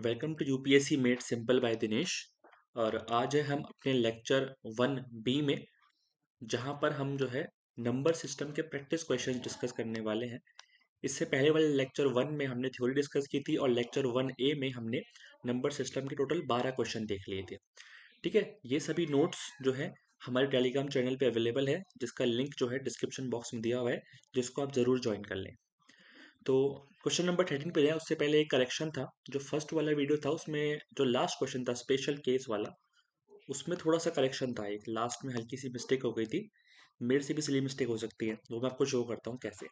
Welcome to UPSC made simple by Dinesh. और आज है हम अपने लेक्चर 1B में, जहां पर हम जो है नंबर सिस्टम के प्रैक्टिस क्वेश्चन डिस्कस करने वाले हैं। इससे पहले वाले लेक्चर 1 में हमने थ्योरी डिस्कस की थी और लेक्चर 1A में हमने नंबर सिस्टम के टोटल 12 क्वेश्चन देख लिए थे। ठीक है, ये सभी नोट्स जो है हमारे टेलीग्राम चैनल पे अवेलेबल है, जिसका लिंक जो है डिस्क्रिप्शन बॉक्स में दिया हुआ है, जिसको आप ज़रूर ज्वाइन कर लें। तो क्वेश्चन नंबर 13 पे जाए उससे पहले एक करेक्शन था। जो फर्स्ट वाला वीडियो था उसमें जो लास्ट क्वेश्चन था स्पेशल केस वाला, उसमें थोड़ा सा करेक्शन था। एक लास्ट में हल्की सी मिस्टेक हो गई थी, मेरे से भी सिली मिस्टेक हो सकती है, वो मैं आपको शो करता हूँ कैसे।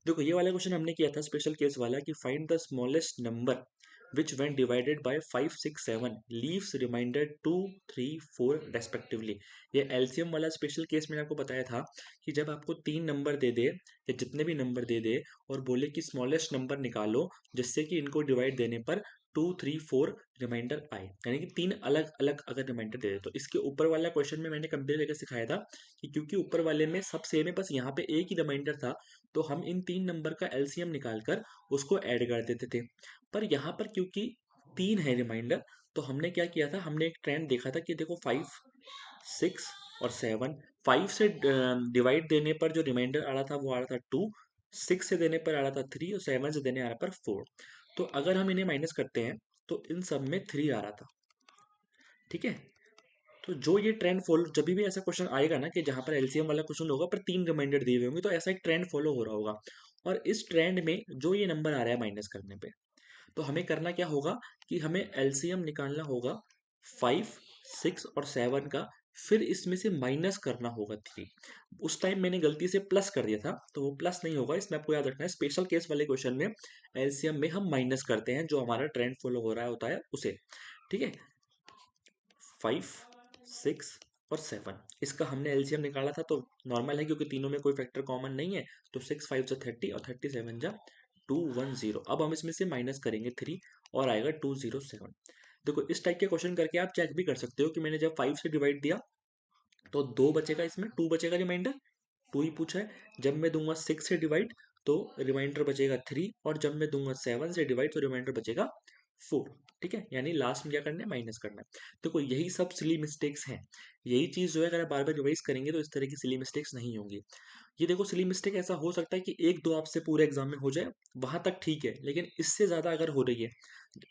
देखो, ये वाला क्वेश्चन हमने किया था स्पेशल केस वाला कि find the smallest number which when divided by 5 6 7 leaves remainder 2 3 4 respectively. ये एलसीएम वाला स्पेशल केस मैंने आपको बताया था कि जब आपको तीन नंबर दे दे या जितने भी नंबर दे दे और बोले कि स्मॉलेस्ट नंबर निकालो जिससे कि इनको डिवाइड देने पर 2 3 4 रिमाइंडर आए, यानी कि तीन अलग अलग अगर रिमाइंडर दे दे। तो इसके ऊपर वाला क्वेश्चन में मैंने कंपेयर करके सिखाया था कि क्योंकि ऊपर वाले में सब सेम है, बस यहाँ पे एक ही रिमाइंडर था, तो हम इन तीन नंबर का एलसीएम निकाल कर उसको ऐड कर देते थे। पर यहाँ पर क्योंकि तीन है रिमाइंडर, तो हमने क्या किया था, हमने एक ट्रेंड देखा था कि देखो 5 6 और 7, 5 से डिवाइड देने पर जो रिमाइंडर आ रहा था वो आ रहा था 2, 6 से देने पर आ रहा था 3 और 7 से देने आ रहा पर 4। तो अगर हम इन्हें माइनस करते हैं तो इन सब में 3 आ रहा था। ठीक है, तो जो ये ट्रेंड फॉलो, जब भी ऐसा क्वेश्चन आएगा ना कि जहां पर एलसीएम वाला क्वेश्चन होगा पर तीन रिमाइंडर दिए हुए होंगे, तो ऐसा एक ट्रेंड फॉलो हो रहा होगा। और इस ट्रेंड में जो ये नंबर आ रहा है माइनस करने पे, तो हमें करना क्या होगा कि हमें एलसीएम निकालना होगा 5 6 और 7 का, फिर इसमें से माइनस करना होगा 3। उस टाइम मैंने गलती से प्लस कर दिया था, तो वो प्लस नहीं होगा, इसमें आपको याद रखना है। स्पेशल केस वाले क्वेश्चन में एलसीएम में हम माइनस करते हैं जो हमारा ट्रेंड फॉलो हो रहा होता है उसे। ठीक है, 5 6 और 7, इसका हमने एलसीएम निकाला था, तो नॉर्मल है क्योंकि तीनों में कोई फैक्टर कॉमन नहीं है। तो 6 5 जा 30 और 30 7 जा 210। अब हम इसमें से माइनस करेंगे 3 और आएगा 207। देखो, इस टाइप के क्वेश्चन करके आप चेक भी कर सकते हो कि मैंने जब 5 से डिवाइड दिया तो 2 बचेगा, इसमें 2 बचेगा, रिमाइंडर 2 ही पूछा है। जब मैं दूंगा 6 से डिवाइड तो रिमाइंडर बचेगा 3, और जब मैं दूंगा 7 से डिवाइड तो रिमाइंडर बचेगा 4। ठीक है, यानी लास्ट में क्या करना है, माइनस करना है। देखो, यही सब सिली मिस्टेक्स हैं। यही चीज जो है अगर आप बार बार रिवाइज करेंगे तो इस तरह की सिली मिस्टेक्स नहीं होंगी। ये देखो, सिली मिस्टेक ऐसा हो सकता है कि एक दो आपसे पूरे एग्जाम में हो जाए, वहां तक ठीक है, लेकिन इससे ज्यादा अगर हो रही है,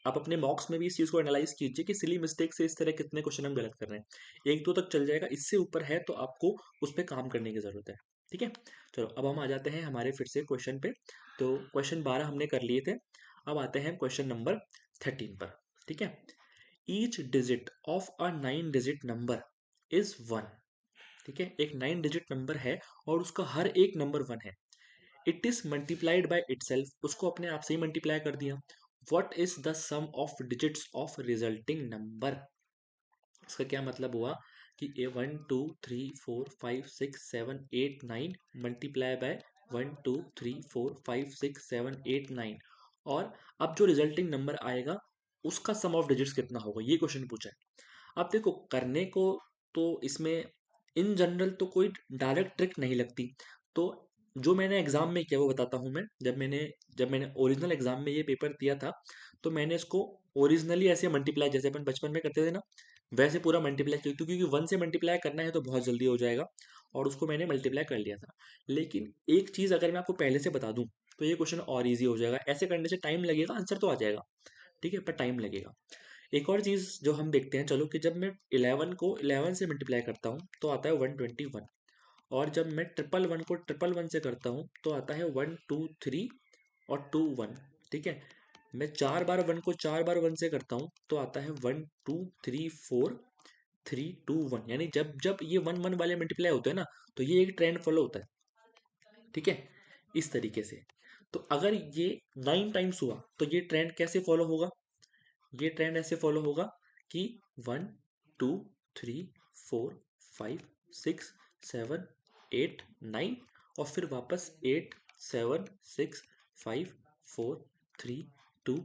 आप अपने मॉक्स में भी इस चीज को एनालाइज कीजिए कि सिली मिस्टेक से इस तरह कितने क्वेश्चन हम गलत कर रहे हैं। एक दो तक चल जाएगा, इससे ऊपर है तो आपको उस पर काम करने की जरूरत है। ठीक है, चलो अब हम आ जाते हैं हमारे फिर से क्वेश्चन पे। तो क्वेश्चन 12 हमने कर लिए थे, अब आते हैं क्वेश्चन नंबर 13 पर। ठीक है, each digit of a 9 digit number is 1। ठीक है, एक 9 डिजिट नंबर है और उसका हर एक नंबर 1 है। It is multiplied by itself, उसको अपने आप से ही मल्टीप्लाई कर दिया। What is the sum of digits of resulting number. इसका क्या मतलब हुआ कि ए 1 2 3 4 5 6 7 8 9 मल्टीप्लाई बाय 1 2 3 4 5 6 7 8 9, और अब जो रिजल्टिंग नंबर आएगा उसका सम ऑफ डिजिट्स कितना होगा, ये क्वेश्चन पूछा है। अब देखो, करने को तो इसमें इन जनरल तो कोई डायरेक्ट ट्रिक नहीं लगती। तो जो मैंने एग्जाम में किया वो बताता हूँ मैं। जब मैंने ओरिजिनल एग्जाम में ये पेपर दिया था, तो मैंने इसको ओरिजिनली ऐसे मल्टीप्लाई, जैसे अपन बचपन में करते थे ना, वैसे पूरा मल्टीप्लाई किया, क्योंकि 1 से मल्टीप्लाई करना है तो बहुत जल्दी हो जाएगा, और उसको मैंने मल्टीप्लाई कर लिया था। लेकिन एक चीज़ अगर मैं आपको पहले से बता दूं तो ये क्वेश्चन और इजी हो जाएगा। ऐसे करने से टाइम लगेगा, आंसर तो आ जाएगा, ठीक है, पर टाइम लगेगा। एक और चीज़ जो हम देखते हैं, चलो, कि जब मैं 11 को 11 से मल्टीप्लाई करता हूँ तो आता है 121, और जब मैं 111 को 111 से करता हूँ तो आता है 123 और 21। ठीक है, मैं 4 बार 1 को 4 बार 1 से करता हूँ तो आता है 1 2 3 4 3 2 1, यानी जब जब ये 1 1 वाले मल्टीप्लाई होते हैं ना, तो ये एक ट्रेंड फॉलो होता है। ठीक है, इस तरीके से। तो अगर ये 9 टाइम्स हुआ तो ये ट्रेंड कैसे फॉलो होगा, ये ट्रेंड ऐसे फॉलो होगा कि 1 2 3 4 5 6 7 8 9, और फिर वापस 8 7 6 5 4 3 2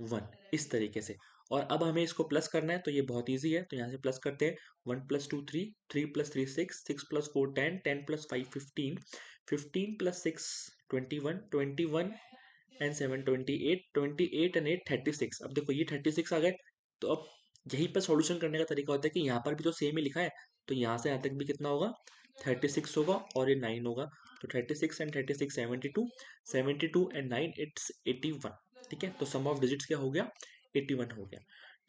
1, इस तरीके से। और अब हमें इसको प्लस करना है तो ये बहुत इजी है, तो यहाँ से प्लस करते हैं। 1 + 2 3, 3 + 3 6, 6 + 4 10, 10 + 5 15, 15 + 6 21, 21 एंड 7 28, 28 एंड 8 36। अब देखो ये 36 आ गए, तो अब यहीं पर सॉल्यूशन करने का तरीका होता है कि यहाँ पर भी तो सेम ही लिखा है, तो यहाँ से यहाँ तक भी कितना होगा, 36 होगा और ये 9 होगा। तो 36 एंड 36 72, 72 एंड 9 इट्स 81। ठीक है, तो सम ऑफ डिजिट्स क्या हो गया, 81 हो गया।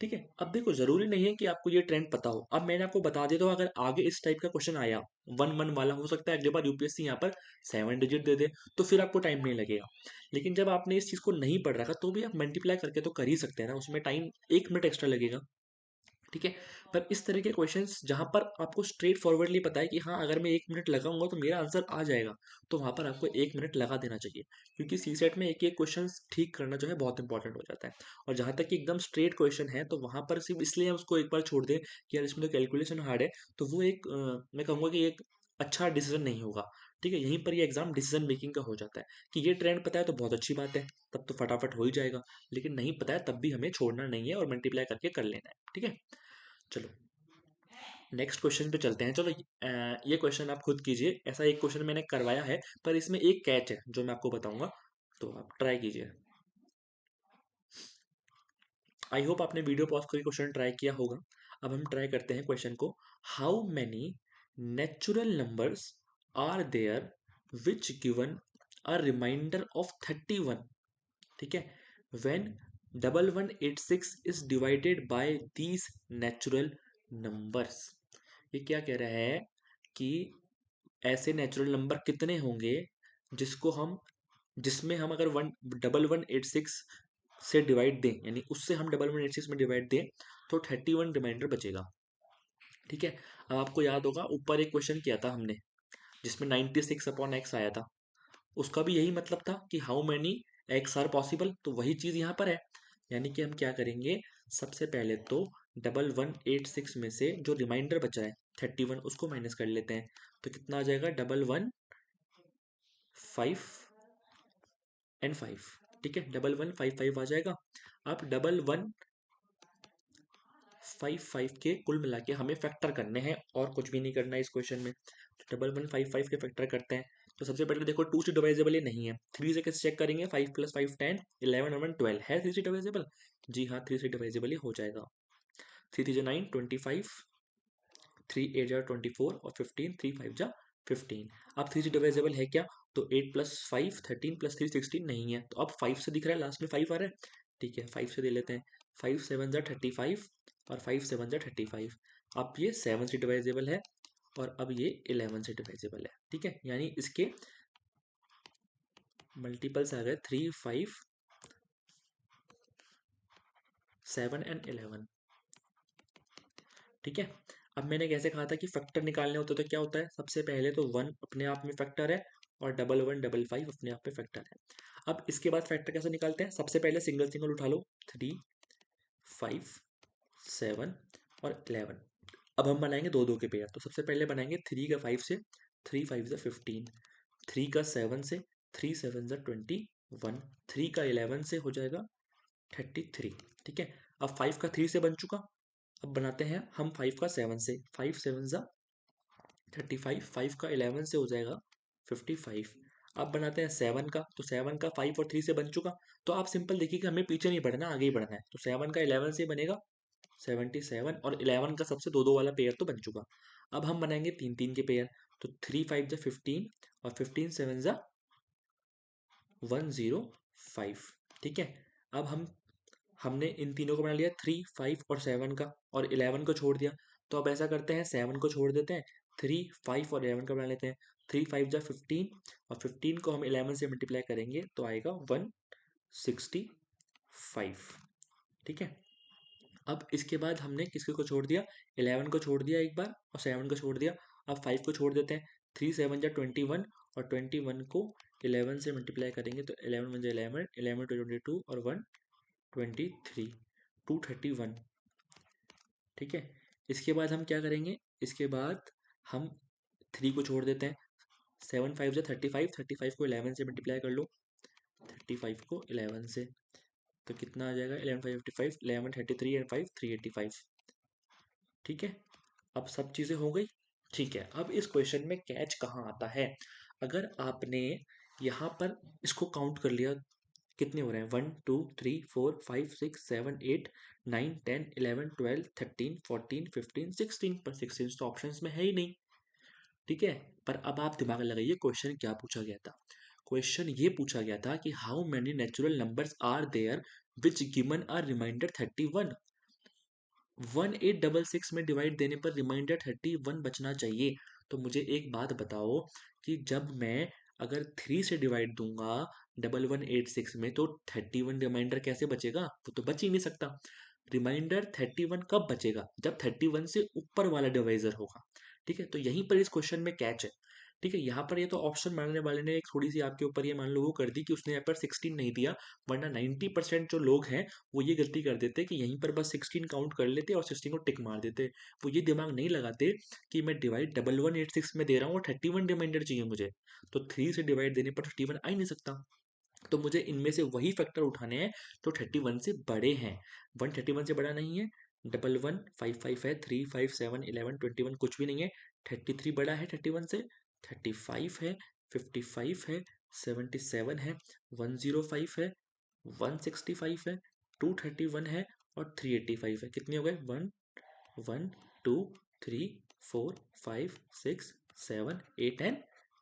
ठीक है, अब देखो जरूरी नहीं है कि आपको ये ट्रेंड पता हो। अब मैंने आपको बता दिया, तो अगर आगे इस टाइप का क्वेश्चन आया 1 1 वाला, हो सकता है अगली बार यूपीएससी यहाँ पर 7 डिजिट दे दे, तो फिर आपको टाइम नहीं लगेगा। लेकिन जब आपने इस चीज को नहीं पढ़ रखा, तो भी आप मल्टीप्लाई करके तो कर ही सकते हैं ना, उसमें टाइम 1 मिनट एक्स्ट्रा लगेगा। ठीक है, पर इस तरह के क्वेश्चंस जहां पर आपको स्ट्रेट फॉरवर्डली पता है कि हाँ अगर मैं 1 मिनट लगाऊंगा तो मेरा आंसर आ जाएगा, तो वहां पर आपको 1 मिनट लगा देना चाहिए, क्योंकि सी सेट में एक एक क्वेश्चन ठीक करना जो है बहुत इंपॉर्टेंट हो जाता है। और जहां तक कि एकदम स्ट्रेट क्वेश्चन है, तो वहां पर सिर्फ इसलिए हम उसको एक बार छोड़ दें कि यार इसमें तो कैलकुलेशन हार्ड है, तो वो एक मैं कहूँगा कि एक अच्छा डिसीजन नहीं होगा। ठीक है, यहीं पर ये एग्जाम डिसीजन मेकिंग का हो जाता है कि ये ट्रेंड पता है तो बहुत अच्छी बात है, तब तो फटाफट हो ही जाएगा। लेकिन नहीं पता है तब भी हमें छोड़ना नहीं है और मल्टीप्लाई करके कर लेना है। ठीक है, चलो नेक्स्ट क्वेश्चन पे चलते हैं। चलो ये क्वेश्चन आप खुद कीजिए, ऐसा एक क्वेश्चन मैंने करवाया है, पर इसमें एक कैच है जो मैं आपको बताऊंगा, तो आप ट्राई कीजिए। आई होप आपने वीडियो पॉज करके क्वेश्चन ट्राई किया होगा। अब हम ट्राई करते हैं क्वेश्चन को। How many natural numbers are there which given a reminder of 31। ठीक है, when 1186 is divided by these natural numbers. ये क्या कह रहा है कि ऐसे नेचुरल नंबर कितने होंगे जिसको हम जिसमें हम अगर 1186 से डिवाइड दें, यानी उससे हम 1186 में डिवाइड दें, तो 31 रिमाइंडर बचेगा। ठीक है, अब आपको याद होगा ऊपर एक क्वेश्चन किया था हमने जिसमें 96/x आया था, उसका भी यही मतलब था कि how many X are possible, तो वही चीज यहाँ पर है। यानी कि हम क्या करेंगे, सबसे पहले तो 1186 में से जो रिमाइंडर बचा है 31, उसको माइनस कर लेते हैं, तो कितना आ जाएगा, 11,5 एंड 5। ठीक है, 11,155 आ जाएगा। अब 11,155 के कुल मिला के हमें फैक्टर करने हैं, और कुछ भी नहीं करना है इस क्वेश्चन में। 11,155 के फैक्टर करते हैं, तो सबसे पहले देखो 2 से डिवाइजेबल ये नहीं है, 3 से कैसे चेक करेंगे, 5 + 5 10, 11 और 1 12 है 3 से डिवाइजेबल। जी हाँ, 3 से डिवाइजेबल ही हो जाएगा। 3 3 9 25, 3 8 24 और 15, 3 5 15। अब 3 से डिवाइजेबल है क्या, तो 8 + 5 13 + 3 16 नहीं है, तो अब 5 से दिख रहा है, लास्ट में 5 आ रहा है। ठीक है, 5 से दे लेते हैं, 5 7 35 और 5 7 35। अब ये 7 से डिवाइजेबल है और अब ये 11 से डिवाइजेबल है। ठीक है, यानी इसके मल्टीपल्स आ गए 3 5 7 एंड 11। ठीक है, अब मैंने कैसे कहा था कि फैक्टर निकालने होते तो क्या होता है, सबसे पहले तो 1 अपने आप में फैक्टर है और 11,155 अपने आप में फैक्टर है। अब इसके बाद फैक्टर कैसे निकालते हैं, सबसे पहले सिंगल सिंगल उठा लो, 3 5 7 और 11। अब हम बनाएंगे दो दो के पेयर, तो सबसे पहले बनाएंगे 3 का 5 से, 3 5 15, 3 का 7 से, 3 7 21, 3 का 11 से हो जाएगा 33। ठीक है, अब 5 का 3 से बन चुका। अब बनाते हैं हम 5 का 7 से, 5 7 35, 5 का 11 से हो जाएगा 55। अब बनाते हैं 7 का, तो 7 का 5 और 3 से बन चुका। तो आप सिंपल देखिए कि हमें पीछे नहीं बढ़ना, आगे ही बढ़ना है, तो 7 का 11 से बनेगा 77, और 11 का सबसे दो दो वाला पेयर तो बन चुका। अब हम बनाएंगे 3 3 के पेयर, तो 3 5 15 और 15 7 105। ठीक है, अब हमने इन तीनों को बना लिया, 3 5 और 7 का, और 11 को छोड़ दिया। तो अब ऐसा करते हैं, 7 को छोड़ देते हैं, 3 5 और 11 का बना लेते हैं। 3 5 15 और 15 को हम 11 से मल्टीप्लाई करेंगे तो आएगा 165। ठीक है, अब इसके बाद हमने किसके को छोड़ दिया, 11 को छोड़ दिया एक बार और 7 को छोड़ दिया। अब 5 को छोड़ देते हैं, 3 7 21 और 21 को 11 से मल्टीप्लाई करेंगे तो 11 1 11, 11 22 और 123, 231। ठीक है, इसके बाद हम क्या करेंगे, इसके बाद हम 3 को छोड़ देते हैं, 7 5 35, 35 को 11 से मल्टीप्लाई कर लो, 35 को 11 से, तो कितना आ जाएगा, 11 5 55, 11 33 एंड 5 385। ठीक है, अब सब चीज़ें हो गई। ठीक है, अब इस क्वेश्चन में कैच कहाँ आता है, अगर आपने यहाँ पर इसको काउंट कर लिया कितने हो रहे हैं? 1 2 3 4 5 6 7 8 9 10 11 12 13 14 15 16, पर 16 तो ऑप्शंस में है ही नहीं। ठीक है, पर अब आप दिमाग लगाइए क्वेश्चन क्या पूछा गया था। क्वेश्चन ये पूछा गया था कि how many natural numbers are there which given are reminder 31। 1866 में डिवाइड देने पर रिमाइंडर 31 बचना चाहिए। तो मुझे एक बात बताओ कि जब मैं अगर 3 से डिवाइड दूंगा 1186 में, तो 31 रिमाइंडर कैसे बचेगा? वो तो बच ही नहीं सकता। रिमाइंडर 31 कब बचेगा? जब 31 से ऊपर वाला डिवाइजर होगा। ठीक है, तो यहीं पर इस क्वेश्चन में कैच है। ठीक है, यहाँ पर ये तो ऑप्शन मांगने वाले ने एक थोड़ी सी आपके ऊपर ये मान लो वो कर दी कि उसने यहाँ पर 16 नहीं दिया, वरना 90% जो लोग हैं वो ये गलती कर देते कि यहीं पर बस 16 काउंट कर लेते और 16 को टिक मार देते। वो ये दिमाग नहीं लगाते कि मैं डिवाइड 1186 में दे रहा हूँ और 31 रिमाइंडर चाहिए मुझे, तो 3 से डिवाइड देने पर 31 आ ही नहीं सकता। तो मुझे इनमें से वही फैक्टर उठाने हैं जो 31 से बड़े हैं। 131 से बड़ा नहीं है, 1155 है, 357 11 21 कुछ भी नहीं है। 33 बड़ा है 31 से, 35 है, 55 है, 77 है, 105 है, 165 है, 231 है और 385 है। कितने हो गए? 1 1 2 3 4 5 6 7 8 एंड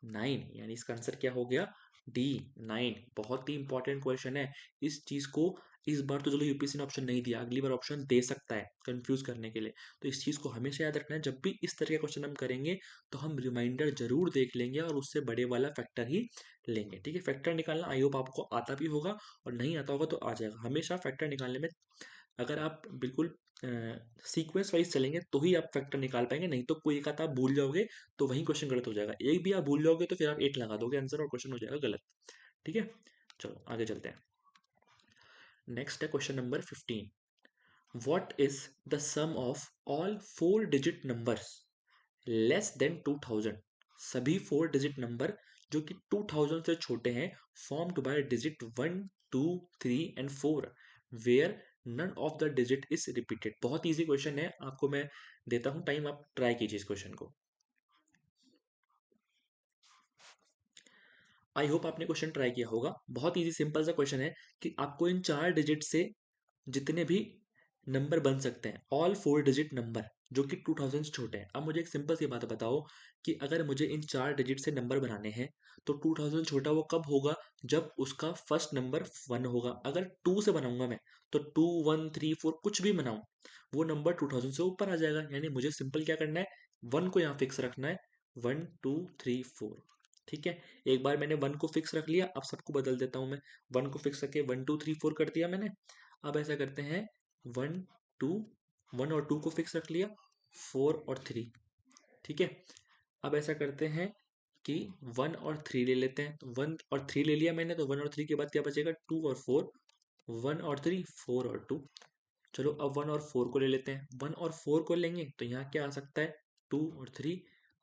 9, यानी इसका आंसर क्या हो गया? डी, 9। बहुत ही इंपॉर्टेंट क्वेश्चन है। इस चीज को इस बार तो चलो यूपीएससी ने ऑप्शन नहीं दिया, अगली बार ऑप्शन दे सकता है कंफ्यूज करने के लिए। तो इस चीज को हमेशा याद रखना है, जब भी इस तरह का क्वेश्चन हम करेंगे तो हम रिमाइंडर जरूर देख लेंगे और उससे बड़े वाला फैक्टर ही लेंगे। ठीक है, फैक्टर निकालना आई होप आपको आता भी होगा, और नहीं आता होगा तो आ जाएगा। हमेशा फैक्टर निकालने में अगर आप बिल्कुल सीक्वेंस वाइज चलेंगे तो ही आप फैक्टर निकाल पाएंगे, नहीं तो कोई एक आधा आप भूल जाओगे तो वही क्वेश्चन गलत हो जाएगा। एक भी आप भूल जाओगे तो फिर आप 8 लगा दोगे आंसर और क्वेश्चन हो जाएगा गलत। ठीक है, चलो आगे चलते हैं। नेक्स्ट है question number 15। What is the sum of all 4 digit numbers less than 2000? सभी 4 डिजिट नंबर जो कि 2000 से छोटे हैं, formed by digit 1 2 3 and 4 where none of the digit is repeated. बहुत इजी क्वेश्चन है, आपको मैं देता हूं टाइम, आप ट्राई कीजिए इस क्वेश्चन को। आई होप आपने क्वेश्चन ट्राई किया होगा। बहुत इजी सिंपल सा क्वेश्चन है कि आपको इन 4 डिजिट से जितने भी नंबर बन सकते हैं, ऑल 4 डिजिट नंबर जो कि 2000 से छोटे हैं। अब मुझे एक सिंपल सी बात बताओ कि अगर मुझे इन 4 डिजिट से नंबर बनाने हैं तो 2000 छोटा वो कब होगा? जब उसका फर्स्ट नंबर 1 होगा। अगर 2 से बनाऊंगा मैं तो 2 1 3 4 कुछ भी बनाऊं, वो नंबर 2000 से ऊपर आ जाएगा। यानी मुझे सिंपल क्या करना है, 1 को यहाँ फिक्स रखना है, 1 2 3 4। ठीक है, एक बार मैंने 1 को फिक्स रख लिया, अब सबको बदल देता हूं मैं। 1 को फिक्स रखे 1 2 3 4 कर दिया मैंने। अब ऐसा करते हैं, 1 2, 1 और 2 को फिक्स रख लिया, 4 और 3। ठीक है, अब ऐसा करते हैं कि 1 और 3 ले लेते हैं। तो 1 और 3 ले लिया मैंने, तो 1 और 3 के बाद क्या बचेगा? 2 और 4। 1 और 3 4 और 2। चलो अब 1 और 4 को ले लेते हैं। 1 और 4 को लेंगे तो यहाँ क्या आ सकता है? 2 और 3।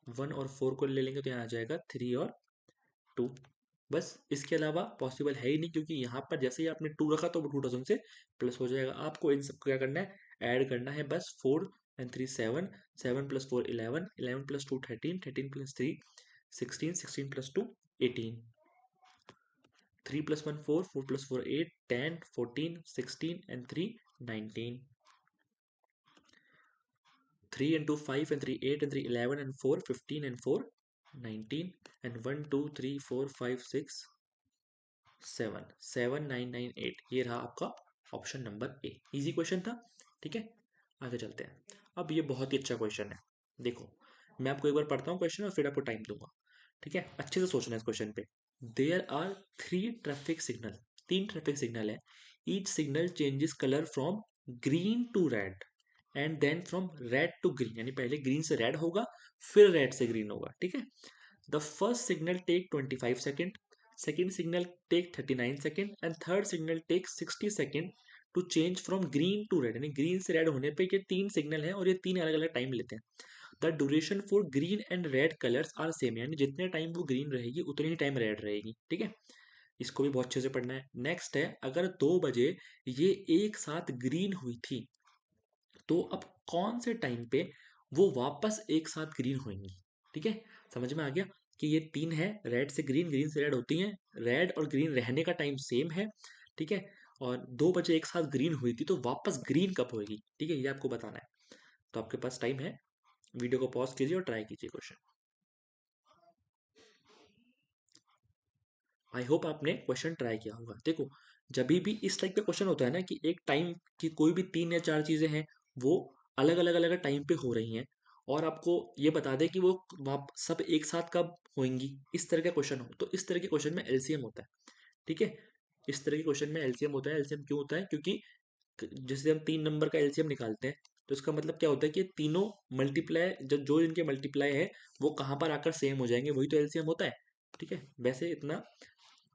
1 और 4 को ले लेंगे तो यहाँ आ जाएगा 3 और 2। बस, इसके अलावा पॉसिबल है ही नहीं, क्योंकि यहाँ पर जैसे ही आपने 2 रखा तो वो 2000 से प्लस हो जाएगा। आपको इन सबको क्या करना है? ऐड करना है बस। 4 and 3 7, 7 plus 4 11, 11 plus 2 13, 13 plus 3 16, 16 plus 2 18, 3 plus 1 4, 4 plus 4 8, 10 14 16 and 3 19, 3 into 5 and 3 8 and 3 11 and 4 15 and 4 19 and 1 2 3 4 5 6 7 7 9 9 8। ये रहा आपका option number A. Easy question था। ठीक है, आगे चलते हैं। अब ये बहुत ही अच्छा क्वेश्चन है। देखो, मैं आपको एक बार पढ़ता हूँ क्वेश्चन और फिर आपको टाइम दूंगा। ठीक है, अच्छे से सोचना है इस क्वेश्चन पे। There are 3 traffic signal, 3 traffic signal है। Each signal changes colour from green to red and then from red to green, यानी पहले ग्रीन से रेड होगा फिर रेड से ग्रीन होगा। ठीक है, the first signal take 25 second, second signal take 39 second and third signal take 60 second to change from green to red. यानी ग्रीन से रेड होने पे ये 3 सिग्नल है और ये 3 अलग अलग टाइम लेते हैं। The duration for green and red colours are same, यानी जितने टाइम वो ग्रीन रहेगी उतने ही टाइम रेड रहेगी। ठीक है, इसको भी बहुत अच्छे से पढ़ना है। नेक्स्ट है, अगर 2 बजे ये एक साथ ग्रीन हुई थी तो अब कौन से टाइम पे वो वापस एक साथ ग्रीन होंगी? ठीक है, समझ में आ गया कि ये 3 है, रेड से ग्रीन, ग्रीन से रेड होती हैं। रेड और ग्रीन रहने का टाइम सेम है, ठीक है। और 2 बजे एक साथ ग्रीन हुई थी, तो वापस ग्रीन कब होगी, ठीक है, ये आपको बताना है। तो आपके पास टाइम है, वीडियो को पॉज कीजिए और ट्राई कीजिए क्वेश्चन। आई होप आपने क्वेश्चन ट्राई किया होगा। देखो, जब भी इस टाइप का क्वेश्चन होता है ना कि एक टाइम की कोई भी 3 या 4 चीजें हैं, वो अलग अलग टाइम पे हो रही हैं, और आपको ये बता दे कि वो सब एक साथ कब होंगी, इस तरह का क्वेश्चन हो, तो इस तरह के क्वेश्चन में एलसीएम होता है। ठीक है, इस तरह के क्वेश्चन में एलसीएम होता है। एलसीएम क्यों होता है? क्योंकि जैसे हम 3 नंबर का एलसीएम निकालते हैं, तो इसका मतलब क्या होता है कि तीनों मल्टीप्लाई, जो इनके मल्टीप्लाई है वो कहाँ पर आकर सेम हो जाएंगे, वही तो एलसीएम होता है। ठीक है, वैसे इतना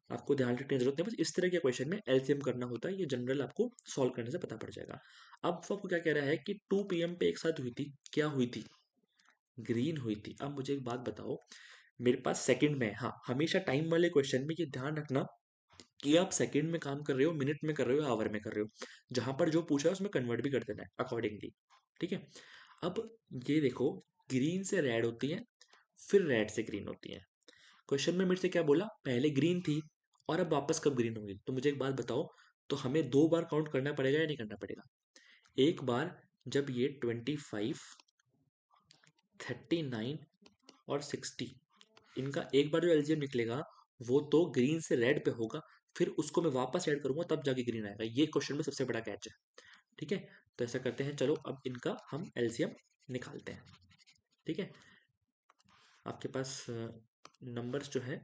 आपको ध्यान रखने की जरूरत नहीं, बस इस तरह के क्वेश्चन में एलसीएम करना होता है, ये जनरल आपको सॉल्व करने से पता पड़ जाएगा। अब वो आपको क्या कह रहा है कि 2 PM पे एक साथ हुई थी, क्या हुई थी? ग्रीन हुई थी। अब मुझे एक बात बताओ, मेरे पास सेकंड में है। हाँ, हमेशा टाइम वाले क्वेश्चन में ये ध्यान रखना कि आप सेकंड में काम कर रहे हो, मिनट में कर रहे हो, आवर में कर रहे हो, जहां पर जो पूछा है उसमें कन्वर्ट भी कर देना है अकॉर्डिंगली। ठीक है, अब ये देखो, ग्रीन से रेड होती है, फिर रेड से ग्रीन होती है। क्वेश्चन में मेरे से क्या बोला, पहले ग्रीन थी और अब वापस कब ग्रीन होगी? तो मुझे एक बात बताओ, तो हमें 2 बार काउंट करना पड़ेगा या नहीं करना पड़ेगा? एक बार जब ये 25, 39 और 60, इनका एक बार जो एलजीएम निकलेगा, वो तो ग्रीन से रेड पे होगा, फिर उसको मैं वापस ऐड करूंगा तब जाके ग्रीन आएगा। ये क्वेश्चन में सबसे बड़ा कैच है। ठीक है, तो ऐसा करते हैं, चलो अब इनका हम एलसीएम निकालते हैं। ठीक है, आपके पास नंबर्स जो है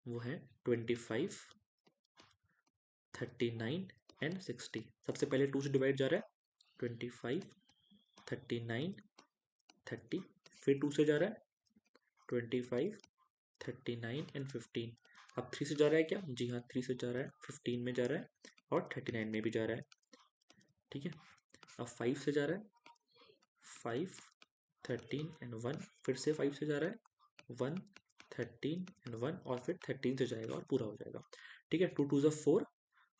वो है 25, 39 एंड 60। सबसे पहले 2 से डिवाइड जा रहा है, 25, 39, 30, फिर 2 से जा रहा है, 25, 39 एंड 15। अब 3 से जा रहा है क्या? जी हाँ, 3 से जा रहा है, 15 में जा रहा है और 39 में भी जा रहा है। ठीक है, अब 5 से जा रहा है, 5, 13 एंड 1, फिर से 5 से जा रहा है, 1, 13 एंड 1, और फिर 13 से जाएगा और पूरा हो जाएगा। ठीक है, 2 2 ज़ा 4,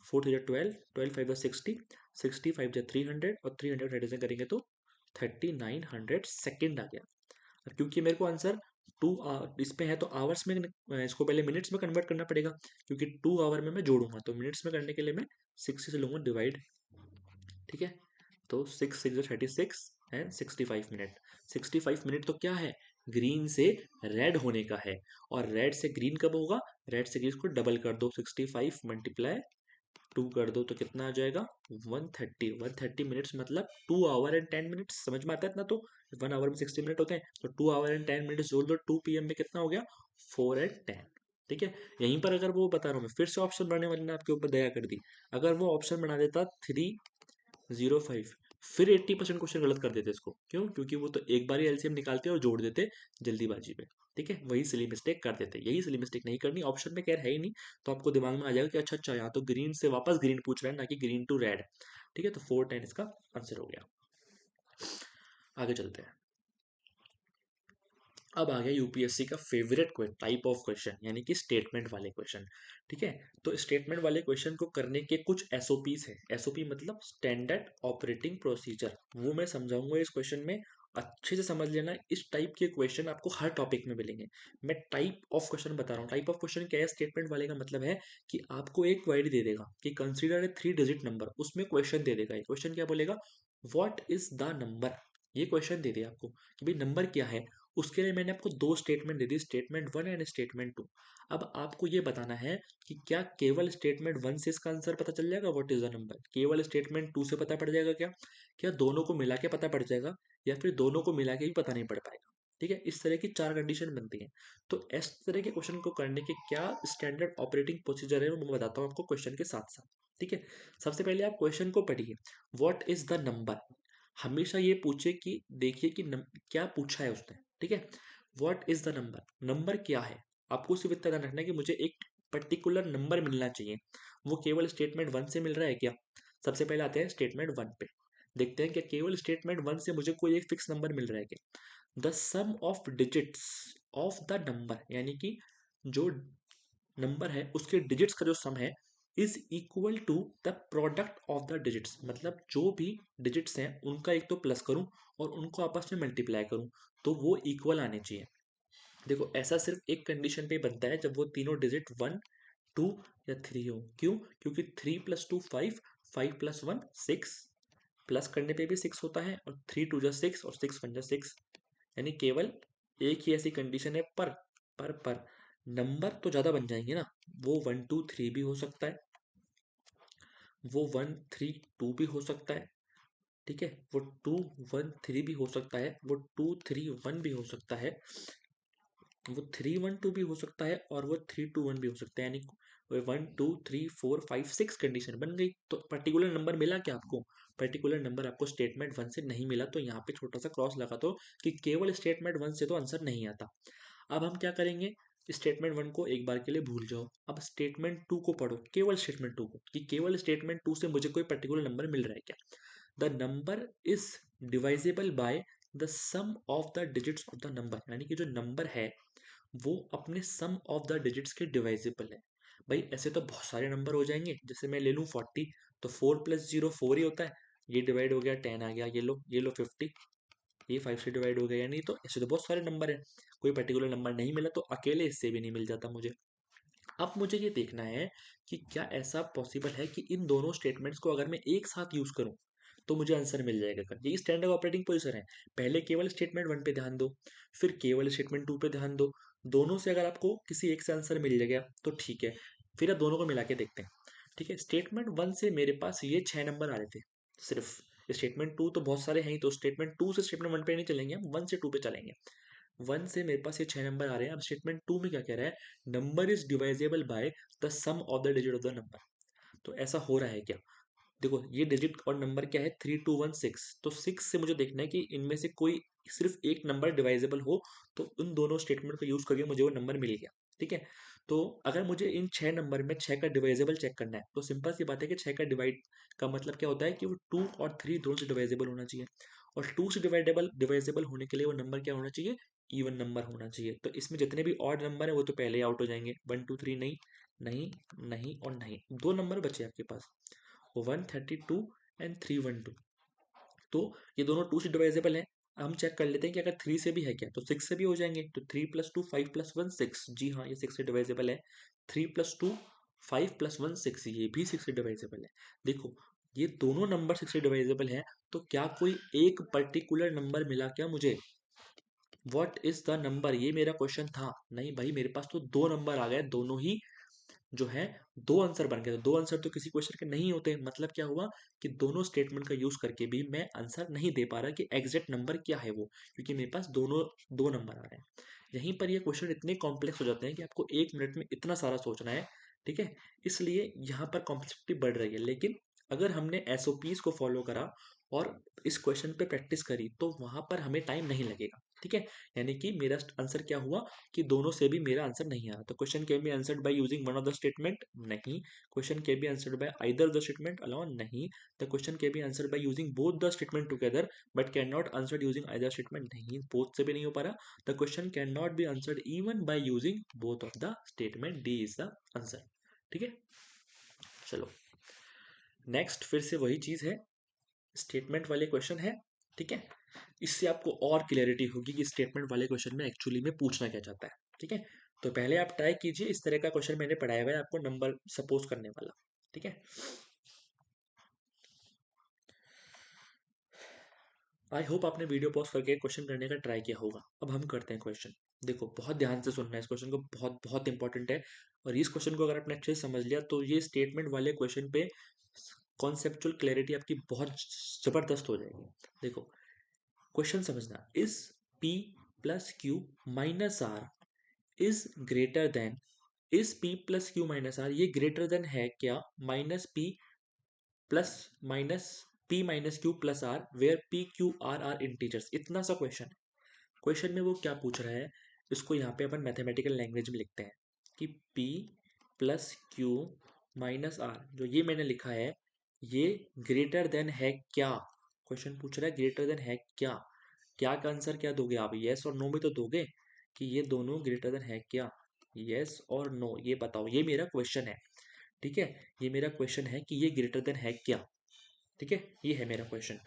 4 3 12, 12 5 60, 60 5 300, और 300 एडिशन करेंगे तो 3900 सेकेंड आ गया। अब क्योंकि मेरे को आंसर 2 इस पे है, तो आवर्स में इसको पहले मिनट्स में कन्वर्ट करना पड़ेगा, क्योंकि 2 आवर में मैं जोड़ूंगा, तो मिनट्स में करने के लिए मैं 60 से लूंगा डिवाइड। ठीक है, तो 6 6 36 एंड 65 मिनट। 65 मिनट तो क्या है, ग्रीन से रेड होने का है, और रेड से ग्रीन कब होगा? रेड से ग्रीन को डबल कर दो, 65 मल्टीप्लाई 2 कर दो, तो कितना आ जाएगा? 130। 130 मिनट्स मतलब 2 आवर एंड 10 मिनट्स। समझ में आता है इतना तो? 1 आवर में 60 मिनट होते हैं, तो 2 आवर एंड 10 मिनट्स जोड़ दो 2 PM में, कितना हो गया? 4 एंड 10। ठीक है, यहीं पर अगर वो बता रहा हूँ मैं, फिर से ऑप्शन बनाने वाले ने आपके ऊपर दया कर दी। अगर वो ऑप्शन बना देता 305, फिर 80% क्वेश्चन गलत कर देते इसको। क्यों? क्योंकि वो तो एक बार ही एलसीएम निकालते और जोड़ देते जल्दीबाजी में। ठीक है, वही सिली मिस्टेक कर देते, यही सिली मिस्टेक नहीं करनी। ऑप्शन में खैर है ही नहीं, तो आपको दिमाग में आ जाएगा कि अच्छा अच्छा, यहाँ तो ग्रीन से वापस ग्रीन पूछ रहा है, ना कि ग्रीन टू रेड। ठीक है, तो 410 इसका आंसर हो गया। आगे चलते हैं। अब आ गया यूपीएससी का फेवरेट टाइप ऑफ क्वेश्चन, यानी कि स्टेटमेंट वाले क्वेश्चन। ठीक है, तो स्टेटमेंट वाले क्वेश्चन को करने के कुछ एसओपीस है। एसओपी मतलब स्टैंडर्ड ऑपरेटिंग प्रोसीजर, वो मैं समझाऊंगा इस क्वेश्चन में। अच्छे से समझ लेना, इस टाइप के क्वेश्चन आपको हर टॉपिक में मिलेंगे। मैं टाइप ऑफ क्वेश्चन बता रहा हूँ। टाइप ऑफ क्वेश्चन क्या है? स्टेटमेंट वाले का मतलब है कि आपको एक क्वेरी दे देगा कि कंसीडर ए 3 डिजिट नंबर, उसमें क्वेश्चन दे देगा। क्वेश्चन क्या बोलेगा? What is the number. ये क्वेश्चन दे दिया आपको कि भाई नंबर क्या है। उसके लिए मैंने आपको 2 statement they the, statement 1 and statement 2। अब आपको ये बताना है कि क्या केवल स्टेटमेंट 1 से इसका आंसर पता चल जाएगा व्हाट इज द नंबर, केवल स्टेटमेंट 2 से पता पड़ जाएगा क्या, क्या दोनों को मिला के पता पड़ जाएगा, या फिर दोनों को मिला के भी पता नहीं पड़ पाएगा। ठीक है, इस तरह की 4 कंडीशन बनती हैं। तो इस तरह के क्वेश्चन को करने के क्या स्टैंडर्ड ऑपरेटिंग प्रोसीजर है, वो मैं बताता हूँ आपको क्वेश्चन के साथ साथ। ठीक है, सबसे पहले आप क्वेश्चन को पढ़िए, व्हाट इज द नंबर। हमेशा ये पूछे कि देखिए कि क्या पूछा है उसने। ठीक है, what is the number, number क्या है। आपको सिर्फ इतना ध्यान रखना है कि मुझे एक पर्टिकुलर नंबर मिलना चाहिए। वो केवल स्टेटमेंट 1 से मिल रहा है क्या? सबसे पहले आते हैं स्टेटमेंट 1 पे, देखते हैं कि केवल स्टेटमेंट 1 से मुझे कोई एक फिक्स नंबर मिल रहा है क्या। The sum of digits of the number, यानी कि जो नंबर है उसके डिजिट्स का जो सम है, is equal to the product of the digits. मतलब जो भी डिजिट्स हैं उनका एक तो प्लस करूं और उनको आपस में मल्टीप्लाई करूं, तो वो इक्वल आने चाहिए। देखो, ऐसा सिर्फ एक कंडीशन पे बनता है, जब वो तीनों डिजिट 1, 2 या 3 हो। क्यों? क्योंकि 3 + 2 5, 5 + 1 6, प्लस करने पे भी 6 होता है, और 3 2 जा 6 और 6 1 जा 6। यानी केवल एक ही ऐसी कंडीशन है, पर नंबर तो ज़्यादा बन जाएंगे ना। वो 1 2 3 भी हो सकता है, वो 1 3 2 भी हो सकता है, ठीक है, वो 2 1 3 भी हो सकता है, वो 2 3 1 भी हो सकता है, वो 3 1 2 भी हो सकता है, और वो 3 2 1 भी हो सकता है। यानी 1 2 3 4 5 6 कंडीशन बन गई। तो पर्टिकुलर नंबर मिला क्या आपको? पर्टिकुलर नंबर आपको स्टेटमेंट 1 से नहीं मिला, तो यहाँ पे छोटा सा क्रॉस लगा दो कि केवल स्टेटमेंट 1 से तो आंसर नहीं आता। अब हम क्या करेंगे, स्टेटमेंट 1 को एक बार के लिए भूल जाओ, अब स्टेटमेंट 2 को पढ़ो, केवल स्टेटमेंट 2 को, कि केवल स्टेटमेंट 2 से मुझे कोई पर्टिकुलर नंबर मिल रहा है क्या। The number is divisible by the sum of the digits of the number, यानी कि जो नंबर है वो अपने सम ऑफ द डिजिट्स के डिवाइजेबल है। भाई ऐसे तो बहुत सारे नंबर हो जाएंगे, जैसे मैं ले लूँ 40, तो 4 + 0 4 ही होता है, ये डिवाइड हो गया 10 आ गया, ये लो 50, ये 5 से डिवाइड हो गया। यानी तो ऐसे तो बहुत सारे नंबर है, कोई पर्टिकुलर नंबर नहीं मिला, तो अकेले इससे भी नहीं मिल जाता मुझे। अब मुझे ये देखना है कि क्या ऐसा पॉसिबल है कि इन दोनों स्टेटमेंट्स को अगर मैं एक साथ यूज करूं तो मुझे आंसर मिल जाएगा। कर ये स्टैंडर्ड ऑपरेटिंग पोजीशन है। पहले केवल स्टेटमेंट 1 पे ध्यान दो, फिर केवल स्टेटमेंट 2 पे ध्यान दो। दोनों से अगर आपको किसी एक से आंसर मिल गया तो ठीक है, फिर आप दोनों को मिला के देखते हैं। ठीक है, स्टेटमेंट 1 से मेरे पास ये 6 नंबर आ रहे थे सिर्फ। स्टेटमेंट 2 तो बहुत सारे हैं ही, तो स्टेटमेंट 2 से स्टेटमेंट 1 पे नहीं चलेंगे, हम 1 से 2 पे चलेंगे। 1 से मेरे पास ये 6 नंबर आ रहे हैं। अब स्टेटमेंट 2 में क्या कह रहा है, number is divisible by the sum of the digit of the number. तो ऐसा हो रहा है क्या? देखो ये डिजिट और नंबर क्या है, 3 2 1 6, तो 6 से मुझे देखना है कि इनमें से कोई सिर्फ एक नंबर डिवाइजेबल हो, तो उन दोनों स्टेटमेंट को यूज करके मुझे वो नंबर मिल गया। ठीक है, तो अगर मुझे इन 6 नंबर में 6 का डिवाइजेबल चेक करना है, तो सिंपल सी बात है कि 6 का डिवाइड का मतलब क्या होता है कि वो 2 और 3 दोनों से डिवाइजेबल होना चाहिए, और 2 से डिवाइजेबल होने के लिए वो नंबर क्या होना चाहिए, इवन नंबर होना चाहिए। तो इसमें जितने भी ऑड नंबर है वो तो पहले ही आउट हो जाएंगे, 1 2 3 नहीं, नहीं, नहीं और नहीं, दो नंबर बचे आपके पास, 132 एंड 312। तो ये दोनों 2 से डिवाइजेबल है। हम चेक कर लेते हैं कि अगर 3 से भी है क्या, तो 6 से भी हो जाएंगे। तो 3 + 2 5 + 1 6, जी हाँ ये 6 से डिवाइजेबल है। 3 + 2 5 + 1 6, ये भी 6 से डिवाइजेबल है। देखो ये दोनों नंबर 6 से डिवाइजेबल है, तो क्या कोई एक पर्टिकुलर नंबर मिला क्या मुझे? व्हाट इज द नंबर, ये मेरा क्वेश्चन था। नहीं भाई, मेरे पास तो दो नंबर आ गए, दोनों ही जो है दो आंसर बन गए। तो दो आंसर तो किसी क्वेश्चन के नहीं होते, मतलब क्या हुआ कि दोनों स्टेटमेंट का यूज करके भी मैं आंसर नहीं दे पा रहा कि एग्जैक्ट नंबर क्या है वो, क्योंकि मेरे पास दोनों दो नंबर आ रहे हैं। यहीं पर ये क्वेश्चन इतने कॉम्प्लेक्स हो जाते हैं कि आपको 1 मिनट में इतना सारा सोचना है। ठीक है, इसलिए यहाँ पर कॉम्प्लेक्सिटी बढ़ रही है। लेकिन अगर हमने एसओपीज को फॉलो करा और इस क्वेश्चन पे प्रैक्टिस करी, तो वहां पर हमें टाइम नहीं लगेगा। ठीक है, यानी कि मेरा आंसर क्या हुआ कि दोनों से भी मेरा आंसर नहीं आया। तो question can be answered by using one of the statement, नहीं। Question can be answered by either the statement alone, नहीं। The question can be answered by using both the statement together but can not answered using either statement, नहीं, both से भी नहीं हो पा रहा। The question can not be answered even by using both of the statement, D is the answer. ठीक है, चलो नेक्स्ट फिर से वही चीज है, स्टेटमेंट वाले क्वेश्चन है। ठीक है, इससे आपको और क्लैरिटी होगी कि स्टेटमेंट वाले क्वेश्चन में एक्चुअली में पूछना क्या चाहता है। ठीक है, तो पहले आप ट्राई कीजिए, इस तरह का क्वेश्चन मैंने पढ़ाया हुआ है आपको, नंबर सपोज करने वाला। ठीक है, आई होप आपने वीडियो पॉज करके क्वेश्चन करने का ट्राई किया होगा। अब हम करते हैं क्वेश्चन। देखो बहुत ध्यान से सुनना है इस क्वेश्चन को, बहुत बहुत इंपॉर्टेंट है। और इस क्वेश्चन को अगर आपने अच्छे से समझ लिया तो ये स्टेटमेंट वाले क्वेश्चन पे कॉन्सेप्चुअल क्लैरिटी आपकी बहुत जबरदस्त हो जाएगी। देखो क्वेश्चन समझना, इस P + Q - R is greater than, इस P + Q - R ये ग्रेटर देन है क्या, P - Q + R where P Q R are integers. इतना सा क्वेश्चन है। क्वेश्चन में वो क्या पूछ रहा है, इसको यहाँ पे अपन मैथमेटिकल लैंग्वेज में लिखते हैं कि P + Q - R, जो ये मैंने लिखा है ये ग्रेटर देन है क्या। क्वेश्चन पूछ रहा है ग्रेटर देन है क्या, क्या का आंसर क्या दोगे आप, यस और नो में तो दोगे कि ये दोनों ग्रेटर देन है क्या, यस और नो, ये बताओ, ये मेरा क्वेश्चन है। ठीक है, ये मेरा क्वेश्चन है कि ये ग्रेटर देन है क्या। ठीक है, ये है मेरा क्वेश्चन।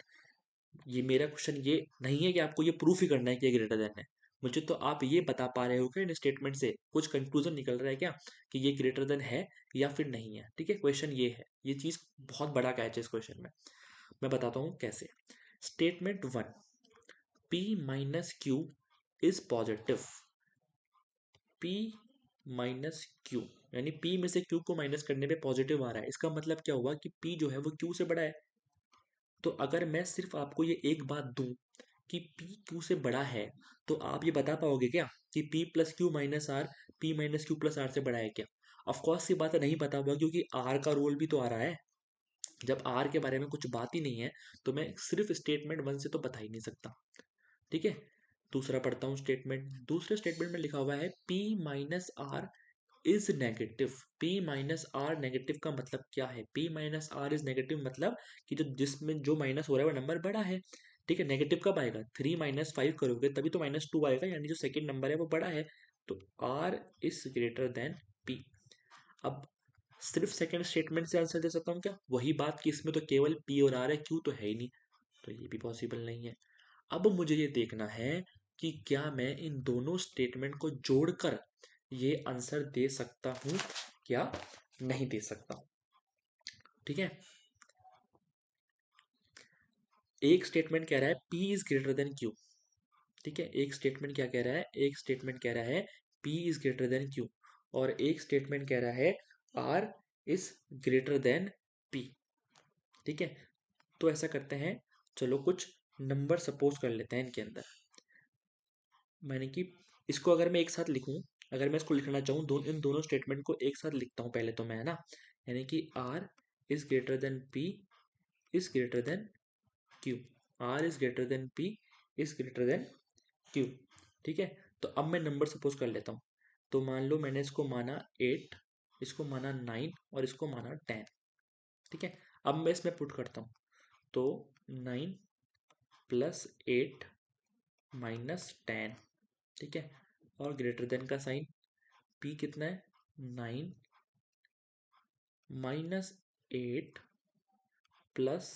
ये मेरा क्वेश्चन ये नहीं है कि आपको ये प्रूफ ही करना है कि ये ग्रेटर देन है। मुझे तो आप ये बता पा रहे हो क्या इन स्टेटमेंट से, कुछ कंक्लूजन निकल रहा है क्या कि ये ग्रेटर देन है या फिर नहीं है? ठीक है, क्वेश्चन ये है, ये चीज बहुत बड़ा कैच है इस क्वेश्चन में। मैं बताता हूँ कैसे। Statement 1, P minus Q is positive. P minus Q यानी P में से Q को माइनस करने पे पॉजिटिव आ रहा है, इसका मतलब क्या हुआ कि P जो है वो Q से बड़ा है। तो अगर मैं सिर्फ आपको ये एक बात दूं कि P Q से बड़ा है, तो आप ये बता पाओगे क्या कि P plus Q minus R P minus Q plus R से बड़ा है क्या? ऑफकोर्स ये बात नहीं बता पाओगे, क्योंकि R का रोल भी तो आ रहा है। जब R के बारे में कुछ बात ही नहीं है, तो मैं सिर्फ स्टेटमेंट 1 से तो बता ही नहीं सकता। ठीक है, दूसरा पढ़ता हूँ स्टेटमेंट। दूसरे स्टेटमेंट में लिखा हुआ है P minus R is negative. P minus R negative का मतलब क्या है? P minus R is negative मतलब कि जो जिसमें जो माइनस हो रहा है वो नंबर बड़ा है। ठीक है, नेगेटिव कब आएगा? 3 माइनस 5 करोगे तभी तो -2 आएगा, यानी जो सेकंड नंबर है वो बड़ा है। तो R is greater then P। अब सिर्फ सेकंड स्टेटमेंट से आंसर दे सकता हूँ क्या? वही बात कि इसमें तो केवल P और R है, Q तो है ही नहीं, तो ये भी पॉसिबल नहीं है। अब मुझे ये देखना है कि क्या मैं इन दोनों स्टेटमेंट को जोड़कर ये आंसर दे सकता हूं क्या नहीं दे सकता हूं। ठीक है, एक स्टेटमेंट कह रहा है P is greater then Q। ठीक है, एक स्टेटमेंट क्या कह रहा है? एक स्टेटमेंट कह रहा है P is greater then Q, और एक स्टेटमेंट कह रहा है R is greater then P। ठीक है, तो ऐसा करते हैं, चलो कुछ नंबर सपोज कर लेते हैं इनके अंदर। मैंने कि इसको अगर मैं एक साथ लिखूं, अगर मैं इसको लिखना चाहूँ इन दोनों स्टेटमेंट को एक साथ लिखता हूँ पहले तो मैं, है ना। यानी कि R is greater then P is greater then Q। R is greater then P is greater then Q। ठीक है, तो अब मैं नंबर सपोज कर लेता हूँ। तो मान लो मैंने इसको माना 8, इसको माना 9 और इसको माना 10। ठीक है, अब मैं इसमें पुट करता हूँ, तो 9 प्लस 8 माइनस 10। ठीक है, और ग्रेटर देन का साइन। P कितना है? 9 माइनस 8 प्लस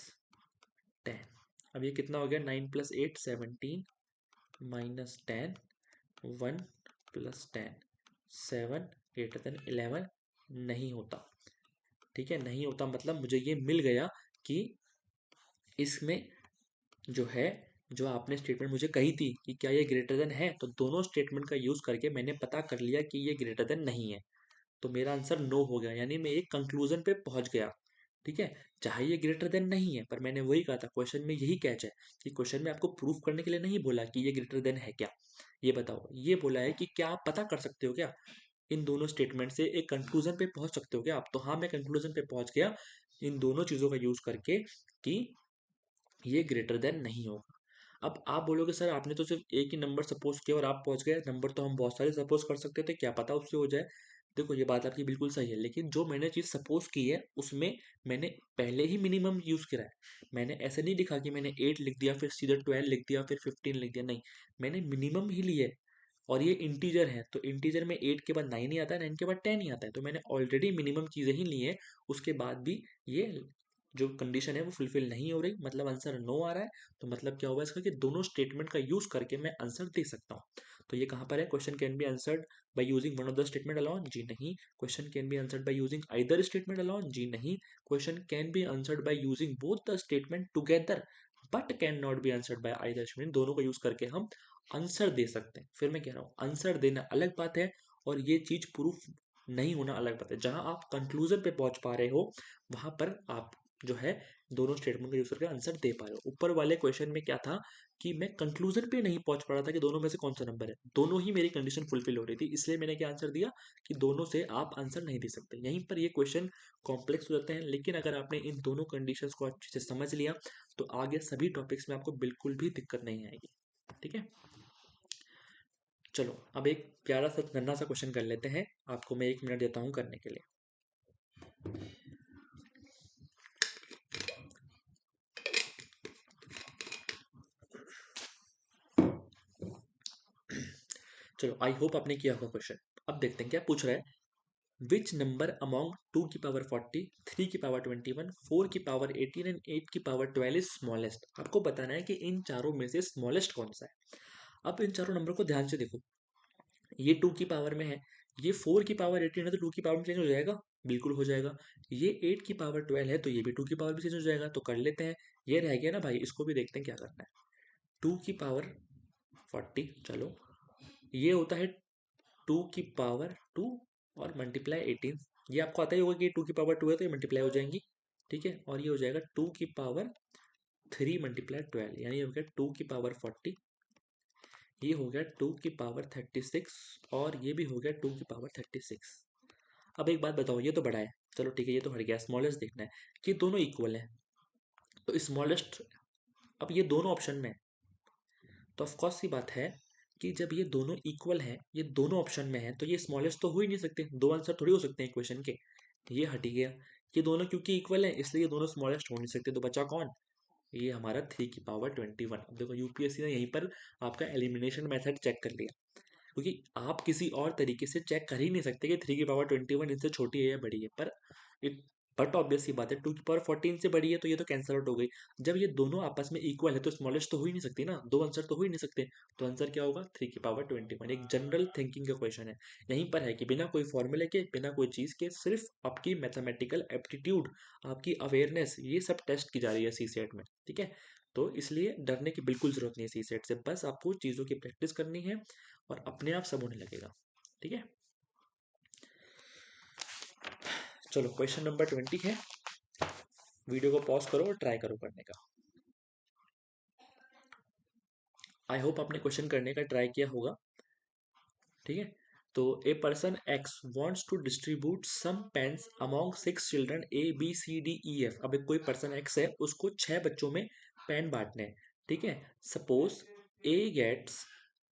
10। अब ये कितना हो गया? 9 plus 8 17 minus 10 1 plus 10 7 greater than 11 नहीं होता। ठीक है, नहीं होता मतलब मुझे ये मिल गया कि इसमें जो है, जो आपने स्टेटमेंट मुझे कही थी कि क्या ये ग्रेटर देन है, तो दोनों स्टेटमेंट का यूज करके मैंने पता कर लिया कि ये ग्रेटर देन नहीं है। तो मेरा आंसर नो हो गया, यानी मैं एक कंक्लूजन पे पहुंच गया। ठीक है, चाहे ये ग्रेटर देन नहीं है, पर मैंने वही कहा था, क्वेश्चन में यही कैच है कि क्वेश्चन में आपको प्रूफ करने के लिए नहीं बोला कि ये ग्रेटर देन है क्या, ये बताओ। ये बोला है कि क्या आप पता कर सकते हो क्या इन दोनों स्टेटमेंट से एक कंक्लूजन पे पहुंच सकते हो क्या आप? तो हाँ, मैं कंक्लूजन पे पहुंच गया इन दोनों चीजों का यूज करके कि ये ग्रेटर देन नहीं होगा। अब आप बोलोगे सर आपने तो सिर्फ एक ही नंबर सपोज किया और आप पहुंच गए, नंबर तो हम बहुत सारे सपोज कर सकते थे, क्या पता उससे हो जाए। देखो ये बात आपकी बिल्कुल सही है, लेकिन जो मैंने चीज सपोज की है उसमें मैंने पहले ही मिनिमम यूज करा है। मैंने ऐसे नहीं लिखा कि मैंने 8 लिख दिया फिर सीधे 12 लिख दिया फिर 15 लिख दिया, नहीं, मैंने मिनिमम ही लिए। और ये इंटीजर है, तो इंटीजर में 8 के बाद 9 ही आता है, 9 के बाद 10 ही आता है, तो मैंने ऑलरेडी मिनिमम चीजें ही ली है। उसके बाद भी ये जो कंडीशन है वो फुलफिल नहीं हो रही, मतलब आंसर नो आ रहा है। तो मतलब क्या होगा इसका कि दोनों स्टेटमेंट का यूज करके मैं आंसर दे सकता हूँ। तो ये कहाँ पर है? Question can be answered by using one of the statement alone, जी नहीं। Question can be answered by using either statement alone, जी नहीं। Question can be answered by using both the statement together but can not be answered by either statement. दोनों को use करके हम answer दे सकते हैं। फिर मैं कह रहा हूँ आंसर देना अलग बात है और ये चीज प्रूफ नहीं होना अलग बात है। जहां आप कंक्लूजन पे पहुंच पा रहे हो वहां पर आप जो है दोनों स्टेटमेंट का यूज करके आंसर दे पा रहे हो। ऊपर वाले क्वेश्चन में क्या था कि मैं कंक्लूजन पे नहीं पहुंच पा रहा था कि दोनों में से कौन सा नंबर है, दोनों ही मेरी कंडीशन फुलफिल हो रही थी, इसलिए मैंने क्या आंसर दिया कि दोनों से आप आंसर नहीं दे सकते। यहीं पर ये क्वेश्चन कॉम्प्लेक्स हो जाते हैं, लेकिन अगर आपने इन दोनों कंडीशंस को अच्छे से समझ लिया तो आगे सभी टॉपिक्स में आपको बिल्कुल भी दिक्कत नहीं आएगी। ठीक है, चलो अब एक प्यारा सा नन्हा सा क्वेश्चन कर लेते हैं, आपको मैं 1 मिनट देता हूँ करने के लिए। चलो आई होप आपने किया होगा क्वेश्चन। अब देखते हैं क्या पूछ रहा है। विच नंबर अमॉन्ग 2 की पावर 40, 3 की पावर 21, 4 की पावर 18 एंड 8 की पावर 12 इज स्मॉलेस्ट। आपको बताना है कि इन चारों में से स्मॉलेस्ट कौन सा है। अब इन चारों नंबर को ध्यान से देखो, ये 2 की पावर में है, ये 4 की पावर 18 है तो 2 की पावर में चेंज हो जाएगा, बिल्कुल हो जाएगा। ये 8 की पावर 12 है तो ये भी 2 की पावर में चेंज हो जाएगा, तो कर लेते हैं। ये रह गया ना भाई, इसको भी देखते हैं क्या करना है। 2 की पावर 40, चलो ये होता है 2 की पावर 2 और मल्टीप्लाई 18। ये आपको आता ही होगा कि 2 की पावर 2 है तो ये मल्टीप्लाई हो जाएंगी, ठीक है। और ये हो जाएगा 2 की पावर 3 मल्टीप्लाई 12, यानी हो गया 2 की पावर 40, ये हो गया 2 की पावर 36 और ये भी हो गया 2 की पावर 36। अब एक बात बताओ, ये तो बड़ा है, चलो ठीक है ये तो हट गया, स्मॉलेस्ट देखना है कि दोनों इक्वल हैं। तो स्मॉलेस्ट, अब ये दोनों ऑप्शन में है तो ऑफकोर्स सी बात है कि जब ये दोनों इक्वल हैं, ये दोनों ऑप्शन में हैं, तो ये स्मॉलेस्ट तो हो ही नहीं सकते, दो आंसर थोड़ी हो सकते हैं इक्वेशन के। ये हट ही गया, ये दोनों क्योंकि इक्वल है इसलिए ये दोनों स्मॉलेस्ट हो नहीं सकते, तो बचा कौन? ये हमारा 3 की पावर 21। अब देखो यूपीएससी ने यहीं पर आपका एलिमिनेशन मेथड चेक कर लिया, क्योंकि आप किसी और तरीके से चेक कर ही नहीं सकते कि 3 की पावर 21 इनसे छोटी है या बड़ी है। पर इट बट ऑब्वियस सी बात है 2 की पावर 14 से बड़ी है तो ये तो कैंसल आउट हो गई। जब ये दोनों आपस में इक्वल है तो स्मॉलेस्ट तो हो ही नहीं सकती ना, दो आंसर तो हो ही नहीं सकते। तो आंसर क्या होगा? 3 की पावर 21। एक जनरल थिंकिंग का क्वेश्चन है, यहीं पर है कि बिना कोई फॉर्मूले के, बिना कोई चीज़ के, सिर्फ आपकी मैथमेटिकल एप्टीट्यूड, आपकी अवेयरनेस, ये सब टेस्ट की जा रही है सी सेट में, ठीक है। तो इसलिए डरने की बिल्कुल जरूरत नहीं है सी सेट से, बस आपको चीज़ों की प्रैक्टिस करनी है और अपने आप सब होने लगेगा, ठीक है। चलो क्वेश्चन नंबर 20 है, वीडियो को पॉज करो और ट्राई करो करने का। आई होप आपने क्वेश्चन करने का ट्राई किया होगा, ठीक है। तो a person X wants to distribute some pens among 6 children A B C D E F. अब एक कोई पर्सन एक्स है, उसको 6 बच्चों में पेन बांटने हैं, ठीक है। Suppose A gets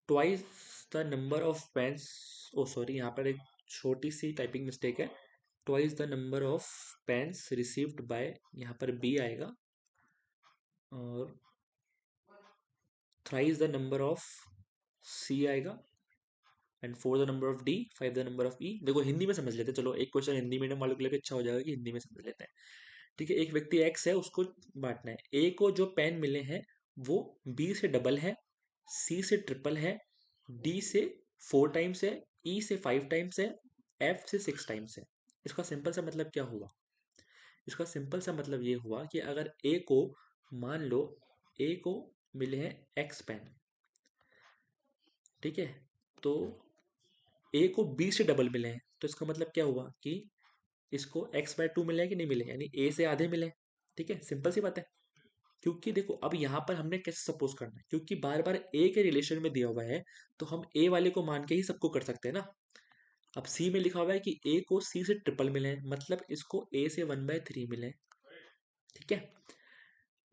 twice the number of pens, oh sorry यहाँ पर एक छोटी सी टाइपिंग मिस्टेक है, twice the number of pens received by, यहाँ पर बी आएगा, और thrice the number of C आएगा, and 4 the number of D, 5 the number of E. देखो हिंदी में समझ लेते हैं, चलो एक क्वेश्चन हिंदी मीडियम वालों के लिए भी अच्छा हो जाएगा कि हिंदी में समझ लेते हैं, ठीक है। एक व्यक्ति एक्स है, उसको बांटना है। ए को जो पेन मिले हैं वो बी से डबल है, सी से ट्रिपल है, डी से 4 टाइम्स है, ई से 5 टाइम्स है, एफ से 6 टाइम्स है। इसका सिंपल सा मतलब क्या हुआ? इसका सिंपल सा मतलब ये हुआ कि अगर ए को, मान लो ए को मिले हैं एक्स पेन, ठीक है, तो ए को बी से डबल मिले हैं, तो इसका मतलब क्या हुआ कि इसको एक्स बाय 2 मिले हैं कि नहीं मिले, यानी ए से आधे मिले हैं, ठीक है। सिंपल सी बात है। क्योंकि देखो अब यहाँ पर हमने कैसे सपोज करना है, क्योंकि बार बार ए के रिलेशन में दिया हुआ है तो हम ए वाले को मान के ही सबको कर सकते हैं ना। अब सी में लिखा हुआ है कि ए को सी से ट्रिपल मिले हैं, मतलब इसको ए से 1/3 मिले हैं, ठीक है।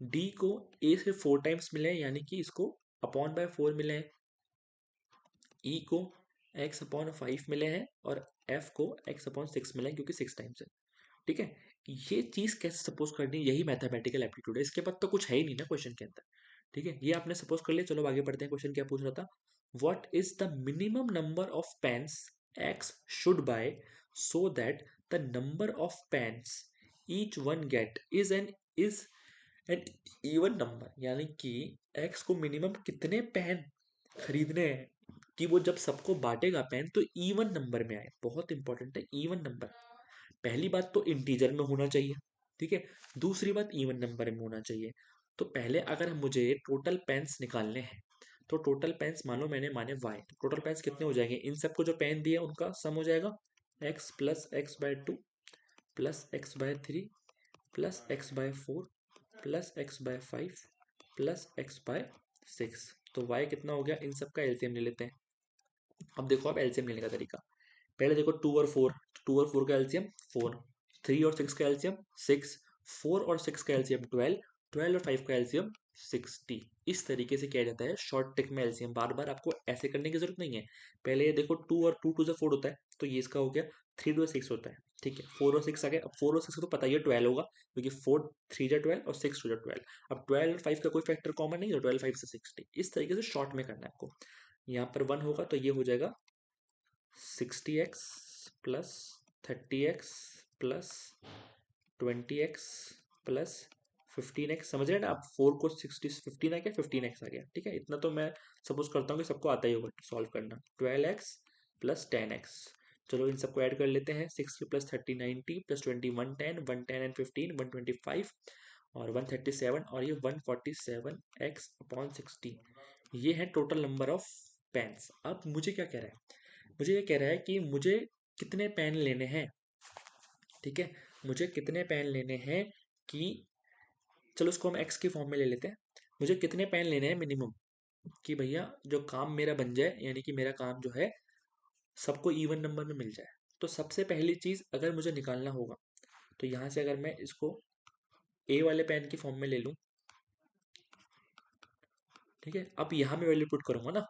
डी को ए से 4 टाइम्स मिले हैं, यानी कि इसको अपॉन बाय 4 मिले हैं। ई को एक्स अपॉन 5 मिले हैं, और एफ को एक्स अपॉन 6 मिले हैं क्योंकि 6 टाइम्स है, ठीक है। ये चीज कैसे सपोज करनी, यही मैथमेटिकल एप्टीट्यूड है, इसके बाद तो कुछ है ही नहीं ना क्वेश्चन के अंदर, ठीक है। ये आपने सपोज कर लिया, चलो आगे बढ़ते हैं। क्वेश्चन क्या पूछ रहा था? What is the minimum number of pens X should buy so that the number of pens each one get is an even number, यानी कि एक्स को मिनिमम कितने पेन खरीदने हैं कि वो जब सबको बांटेगा पेन तो इवन नंबर में आए। बहुत इंपॉर्टेंट है इवन नंबर। पहली बात तो इंटीजर में होना चाहिए, ठीक है। दूसरी बात इवन नंबर में होना चाहिए। तो पहले अगर मुझे टोटल पेन्स निकालने हैं, तो टोटल पेन्स मान लो मैंने माने वाई, तो टोटल पेन्स कितने हो जाएंगे? इन सबको जो पेन दिए उनका सम हो जाएगा, X plus X by 2 plus X by 3 plus X by 4 plus X by 5 plus X by 6। तो वाई कितना हो गया? इन सब का एलसीएम ले लेते हैं। अब देखो आप एलसीएम लेने का तरीका, पहले देखो 2 और 4, 2 और 4 का एलसीएम 4, 3 और 6 का एलसीएम 6, 4 और 6 का एलसीएम 12, 12 और 5 का एलसीएम 60। इस तरीके से किया जाता है शॉर्ट ट्रिक में एलसीएम। बार बार आपको ऐसे करने की जरूरत नहीं है। पहले ये देखो 2 और 2 से 4 होता है, तो ये इसका हो गया। 3 टू 6 होता है, ठीक है। 4 और 6 आ गए। अब 4 और 6 का तो पता ही है 12 होगा, क्योंकि 4 3 जा 12 और 6 2 जा 12। अब 12 और 5 का कोई फैक्टर कॉमन नहीं है, 12 5 से 60। इस तरीके से शॉर्ट में करना है आपको। यहाँ पर 1 होगा तो ये हो जाएगा 60x plus 30x plus 20x plus 15x, समझ रहे हैं ना आप, 4 को 60 15 आ गया, 15x आ गया, ठीक है। इतना तो मैं सपोज करता हूँ कि सबको आता ही होगा सॉल्व करना। 12x प्लस 10x, चलो इन सबको ऐड कर लेते हैं। 60 प्लस 30 90 प्लस 20 110, 110 एंड 15 125 और 137 और ये 147x अपॉन 60, ये है टोटल नंबर ऑफ पेन्स। अब मुझे क्या कह रहा है, मुझे ये कह रहा है कि मुझे कितने पेन लेने हैं, ठीक है। मुझे कितने पेन लेने हैं कि, चलो उसको हम एक्स के फॉर्म में ले लेते हैं। मुझे कितने पेन लेने हैं मिनिमम, कि भैया जो काम मेरा बन जाए, यानी कि मेरा काम जो है सबको इवन नंबर में मिल जाए। तो सबसे पहली चीज़ अगर मुझे निकालना होगा, तो यहाँ से अगर मैं इसको ए वाले पेन की फॉर्म में ले लूँ, ठीक है। अब यहाँ मैं वैल्यू पुट करूँगा ना,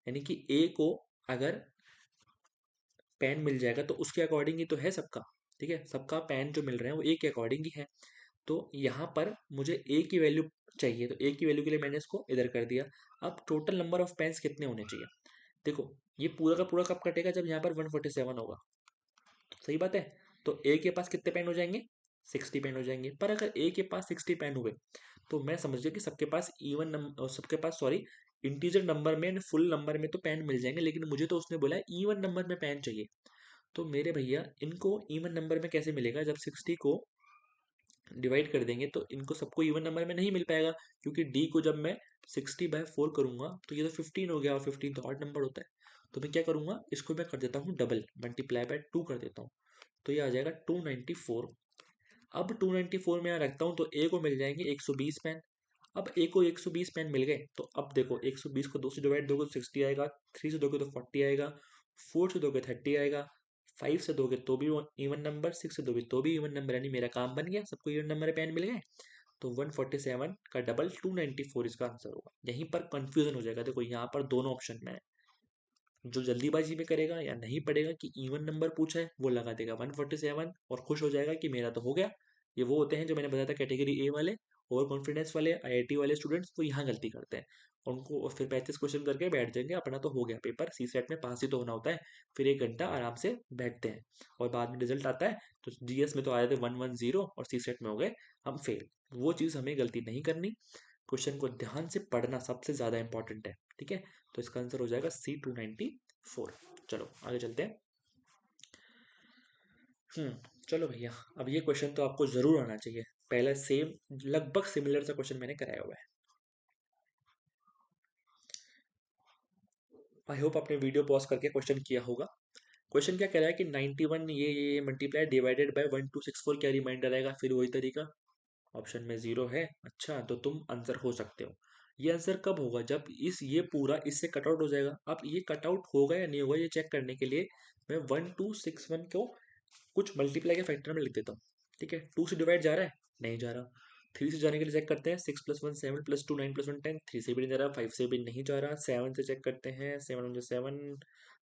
यानी कि ए को अगर पेन मिल जाएगा तो उसके अकॉर्डिंग ही तो है सबका, ठीक है। सबका पेन जो मिल रहे हैं वो ए के अकॉर्डिंग ही है। तो यहाँ पर मुझे ए की वैल्यू चाहिए, तो ए की वैल्यू के लिए मैंने इसको इधर कर दिया। अब टोटल नंबर ऑफ पेन्स कितने होने चाहिए, देखो ये पूरा का पूरा कब कटेगा, जब यहाँ पर 147 होगा, तो सही बात है। तो ए के पास कितने पेन हो जाएंगे, 60 पेन हो जाएंगे। पर अगर ए के पास 60 पेन हुए तो मैं समझ गया कि सबके पास इवन नंबर, सबके पास सॉरी इंटीजर नंबर में, फुल नंबर में तो पेन मिल जाएंगे, लेकिन मुझे तो उसने बोला इवन नंबर में पेन चाहिए। तो मेरे भैया इनको इवन नंबर में कैसे मिलेगा, जब 60 को डिवाइड कर देंगे तो इनको सबको इवन नंबर में नहीं मिल पाएगा, क्योंकि डी को जब मैं 60/4 करूंगा तो ये तो 15 हो गया, और 15 तो ऑड नंबर होता है। तो मैं क्या करूंगा, इसको मैं कर देता हूँ डबल, मल्टीप्लाई बाय 2 कर देता हूँ, तो ये आ जाएगा 294। अब 294 में यहाँ रखता हूँ तो ए को मिल जाएंगे 120 पेन। अब ए को 120 पेन मिल गए, तो अब देखो 120 को 2 से डिवाइड दोगे तो 60 आएगा, 3 से दोगे तो 40 आएगा, 4 से दोगे 30 आएगा, 5 से दोगे तो भी इवन नंबर, 6 से दोगे तो भी इवन नंबर, यानी मेरा काम बन गया, सबको इवन नंबर पेन मिल गए। तो 147 का डबल 294 इसका आंसर होगा। यहीं पर कंफ्यूजन हो जाएगा, देखो यहाँ पर दोनों ऑप्शन में है, जो जल्दीबाजी में करेगा या नहीं पढ़ेगा कि इवन नंबर पूछा है वो लगा देगा 147 और खुश हो जाएगा कि मेरा तो हो गया। ये वो होते हैं जो मैंने बताया था कैटेगरी ए वाले, ओवर कॉन्फिडेंस वाले, आईआईटी वाले स्टूडेंट्स, तो यहाँ गलती करते हैं। उनको और फिर 35 क्वेश्चन करके बैठ जाएंगे, अपना तो हो गया पेपर, सी सेट में पास ही तो होना होता है। फिर 1 घंटा आराम से बैठते हैं और बाद में रिजल्ट आता है तो जीएस में तो आए थे 110 और सी सेट में हो गए हम फेल। वो चीज़ हमें गलती नहीं करनी, क्वेश्चन को ध्यान से पढ़ना सबसे ज़्यादा इंपॉर्टेंट है, ठीक है। तो इसका आंसर हो जाएगा C294। चलो आगे चलते हैं। चलो भैया, अब ये क्वेश्चन तो आपको जरूर आना चाहिए, पहला सेम लगभग सिमिलर सा क्वेश्चन मैंने कराया हुआ है। आई होप आपने वीडियो पॉज करके क्वेश्चन किया होगा। क्वेश्चन क्या कह रहा है कि 91 ये मल्टीप्लाई डिवाइडेड बाय 1264, क्या रिमाइंडर आएगा, फिर वही तरीका, ऑप्शन में 0 है। अच्छा, तो तुम आंसर हो सकते हो। ये आंसर कब होगा, जब इस ये पूरा इससे कट आउट हो जाएगा। अब ये कट आउट होगा या नहीं होगा ये चेक करने के लिए मैं 1261 को कुछ मल्टीप्लाई के फैक्टर में लिख देता हूँ, ठीक है। 2 से डिवाइड जा रहा है, नहीं जा रहा। 3 से जाने के लिए चेक करते हैं, 6 + 1 7 + 2 9 + 1 10, 3 से भी नहीं जा रहा, 5 से भी नहीं जा रहा। 7 से चेक करते हैं, 7 × 7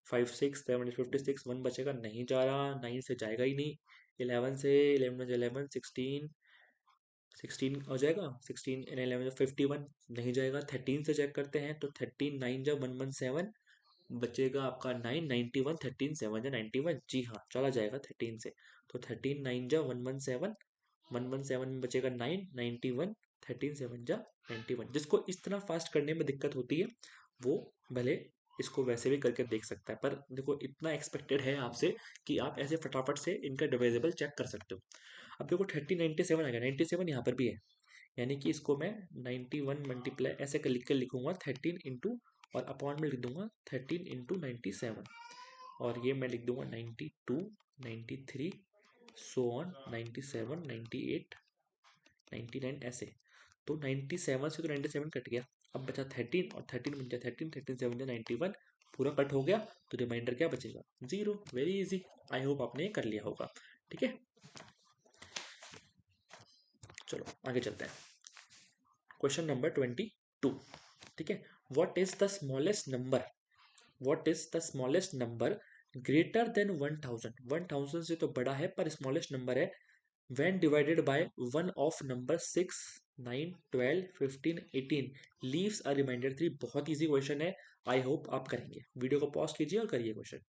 5 6 7 × 56 1 बचेगा, नहीं जा रहा। 9 से जाएगा ही नहीं। 11 से 11 × 11 16 हो जाएगा, 16 × 11 51, नहीं जाएगा। 13 से चेक करते हैं तो 13 9 जब 117 बचेगा आपका 9 91, 13 7 जा 91, जी हाँ चला जाएगा 13 से। तो 13 9 जा 117, 117 में बचेगा 9 91, 13 7 जा 91। जिसको इस तरह फास्ट करने में दिक्कत होती है वो भले इसको वैसे भी करके देख सकता है, पर देखो इतना एक्सपेक्टेड है आपसे कि आप ऐसे फटाफट से इनका डिविजिबल चेक कर सकते हो। अब देखो 30 97 आ गया, 97 यहाँ पर भी है, यानी कि इसको मैं 91 मल्टीप्लाई ऐसे कर लिख कर लिखूंगा 13 इंटू, और अपॉन में लिख दूंगा 13 इंटू 97, और ये मैं लिख दूंगा 92 93 सो ऑन 97 98 99 ऐसे। तो 97 से तो 97 कट गया, अब बचा 13, और 13 बन गया 13, 13 7 जा 91, पूरा कट हो गया। तो रिमाइंडर क्या बचेगा, 0। वेरी इजी, आई होप आपने ये कर लिया होगा, ठीक है। चलो आगे चलते हैं, क्वेश्चन नंबर 22, ठीक है। What is the smallest number, what is the smallest number greater than 1000, 1000 से तो बड़ा है पर स्मॉलेस्ट नंबर है, when divided by one of number 6 9 12 15 18 leaves a remainder 3। बहुत इजी क्वेश्चन है, आई होप आप करेंगे। वीडियो को पॉज कीजिए और करिए क्वेश्चन।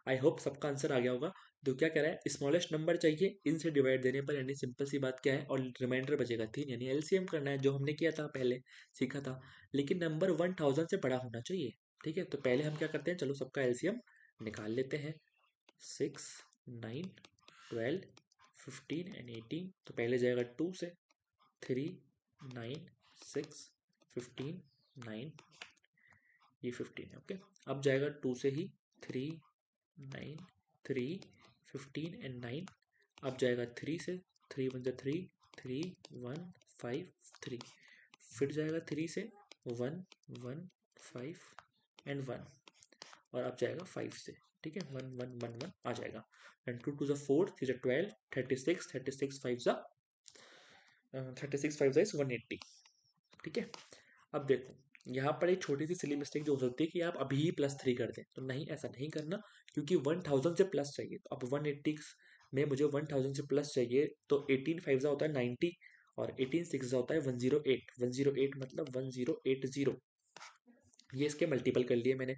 आई होप सबका आंसर आ गया होगा। तो क्या कह रहा है, स्मॉलेस्ट नंबर चाहिए इनसे डिवाइड देने पर, यानी सिंपल सी बात क्या है, और रिमाइंडर बचेगा 3, यानी एलसीएम करना है, जो हमने किया था पहले, सीखा था। लेकिन नंबर 1000 से बड़ा होना चाहिए। ठीक है, तो पहले हम क्या करते हैं, चलो सबका एलसीएम निकाल लेते हैं। 6, 9, 12, 15 एंड 18। तो पहले जाएगा 2 से, 3, 9, 6, 15, 9, ये 15 है। ओके, अब जाएगा 2 से ही, 3, 9, 3, 15 एंड 9। अब जाएगा 3 से, 3 1 जा 3, 3, 1, 5, 3। फिर जाएगा 3 से, 1, 1, 5 एंड 1। और अब जाएगा 5 से। ठीक है, 1 1 1 1 आ जाएगा। एंड 2 2 जा 4, 3 जा 12, 36, 36 5 जा 36 5 जा 180। ठीक है, अब देखो यहाँ पर एक छोटी सी सिली मिस्टेक जो हो सकती है कि आप अभी ही +3 कर दें, तो नहीं, ऐसा नहीं करना, क्योंकि 1000 से प्लस चाहिए। तो अब 180 में मुझे 1000 से प्लस चाहिए, तो 18 5 होता है 90, और 18 6 होता है 108। 108 मतलब 1080। ये इसके मल्टीपल कर लिए मैंने।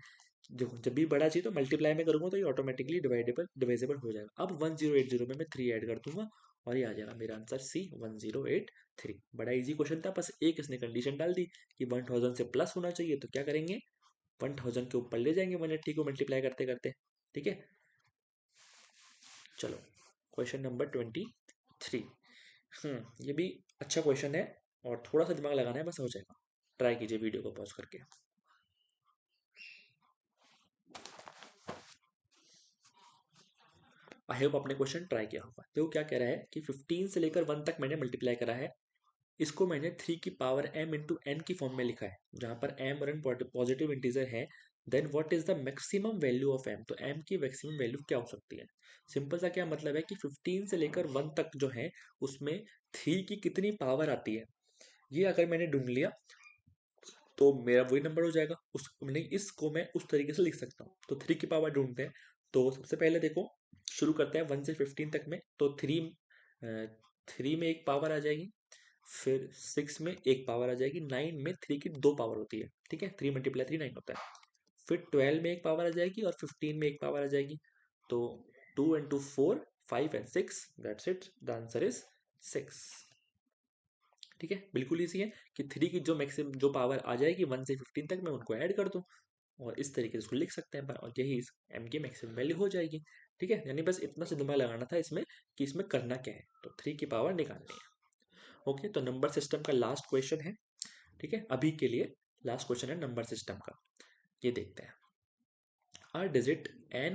देखो, जब भी बड़ा चाहिए तो मल्टीप्लाई में करूंगा तो ये ऑटोमेटिकली डिवाइजेबल हो जाएगा। अब 1080 में मैं 3 ऐड कर दूंगा और ये आ जाएगा मेरा आंसर सी, 1083। बड़ा इजी क्वेश्चन था, बस एक इसने कंडीशन डाल दी कि 1000 से प्लस होना चाहिए, तो क्या करेंगे, 1000 के ऊपर ले जाएंगे 180 को मल्टीप्लाई करते करते। ठीक है, चलो क्वेश्चन नंबर 23। ये भी अच्छा क्वेश्चन है, और थोड़ा सा दिमाग लगाना है, बस हो जाएगा। ट्राई कीजिए वीडियो को पॉज करके। आई होप आपने क्वेश्चन ट्राई किया होगा। देखो क्या कह रहा है कि 15 से लेकर 1 तक मैंने मल्टीप्लाई करा है, इसको मैंने 3 की पावर m इंटू एन की फॉर्म में लिखा है, जहां पर m और n पॉजिटिव इंटीजर है। Then what is the maximum value of m, तो m की मैक्सिमम वैल्यू क्या हो सकती है। सिंपल सा क्या मतलब है कि 15 से लेकर 1 तक जो है उसमें 3 की कितनी पावर आती है, ये अगर मैंने ढूंढ लिया तो मेरा वही नंबर हो जाएगा। उस नहीं, इसको मैं उस तरीके से लिख सकता हूँ। तो 3 की पावर ढूंढते हैं। तो सबसे पहले देखो, शुरू करते हैं 1 से 15 तक में। तो 3 में एक पावर आ जाएगी, फिर 6 में एक पावर आ जाएगी, 9 में 3 की 2 पावर होती है। ठीक है, 3 × 3 9 होता है। फिर 12 में एक पावर आ जाएगी और 15 में एक पावर आ जाएगी। तो 2 × 4 5 and 6, that's it, the answer is 6। ठीक है, बिल्कुल इजी है कि 3 की जो मैक्सिमम जो पावर आ जाएगी 1 से 15 तक, मैं उनको ऐड कर दूं, और इस तरीके से उसको लिख सकते हैं, और यही इस m की मैक्सिमम वैल्यू हो जाएगी। ठीक है, यानी बस इतना से दिमाग लगाना था इसमें कि इसमें करना क्या है, तो 3 की पावर निकालनी है। ओके, तो नंबर सिस्टम का लास्ट क्वेश्चन है। ठीक है, अभी के लिए लास्ट क्वेश्चन है नंबर सिस्टम का, ये देखते हैं। A digit n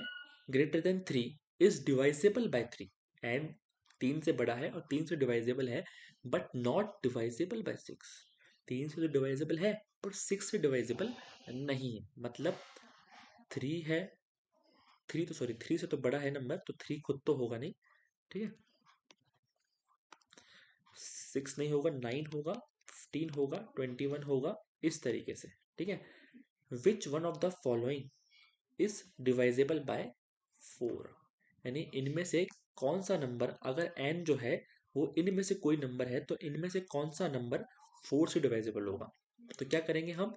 greater than 3 is divisible by 3, n 3 से बड़ा है और 3 से डिवाइजेबल है, बट नॉट डिवाइजेबल बाय 6। 3 से तो डिवाइजेबल है पर 6 से डिवाइजेबल नहीं है। मतलब 3 है, 3 से तो बड़ा है नंबर, तो 3 खुद तो होगा नहीं। ठीक है, 6 नहीं होगा, 9 होगा, 15 होगा, 21 होगा, इस तरीके से। ठीक है, which one of the following is divisible by 4, यानी इनमें से कौन सा नंबर, अगर n जो है वो इनमें से कोई नंबर है, तो इनमें से कौन सा नंबर 4 से डिवाइजेबल होगा। तो क्या करेंगे हम,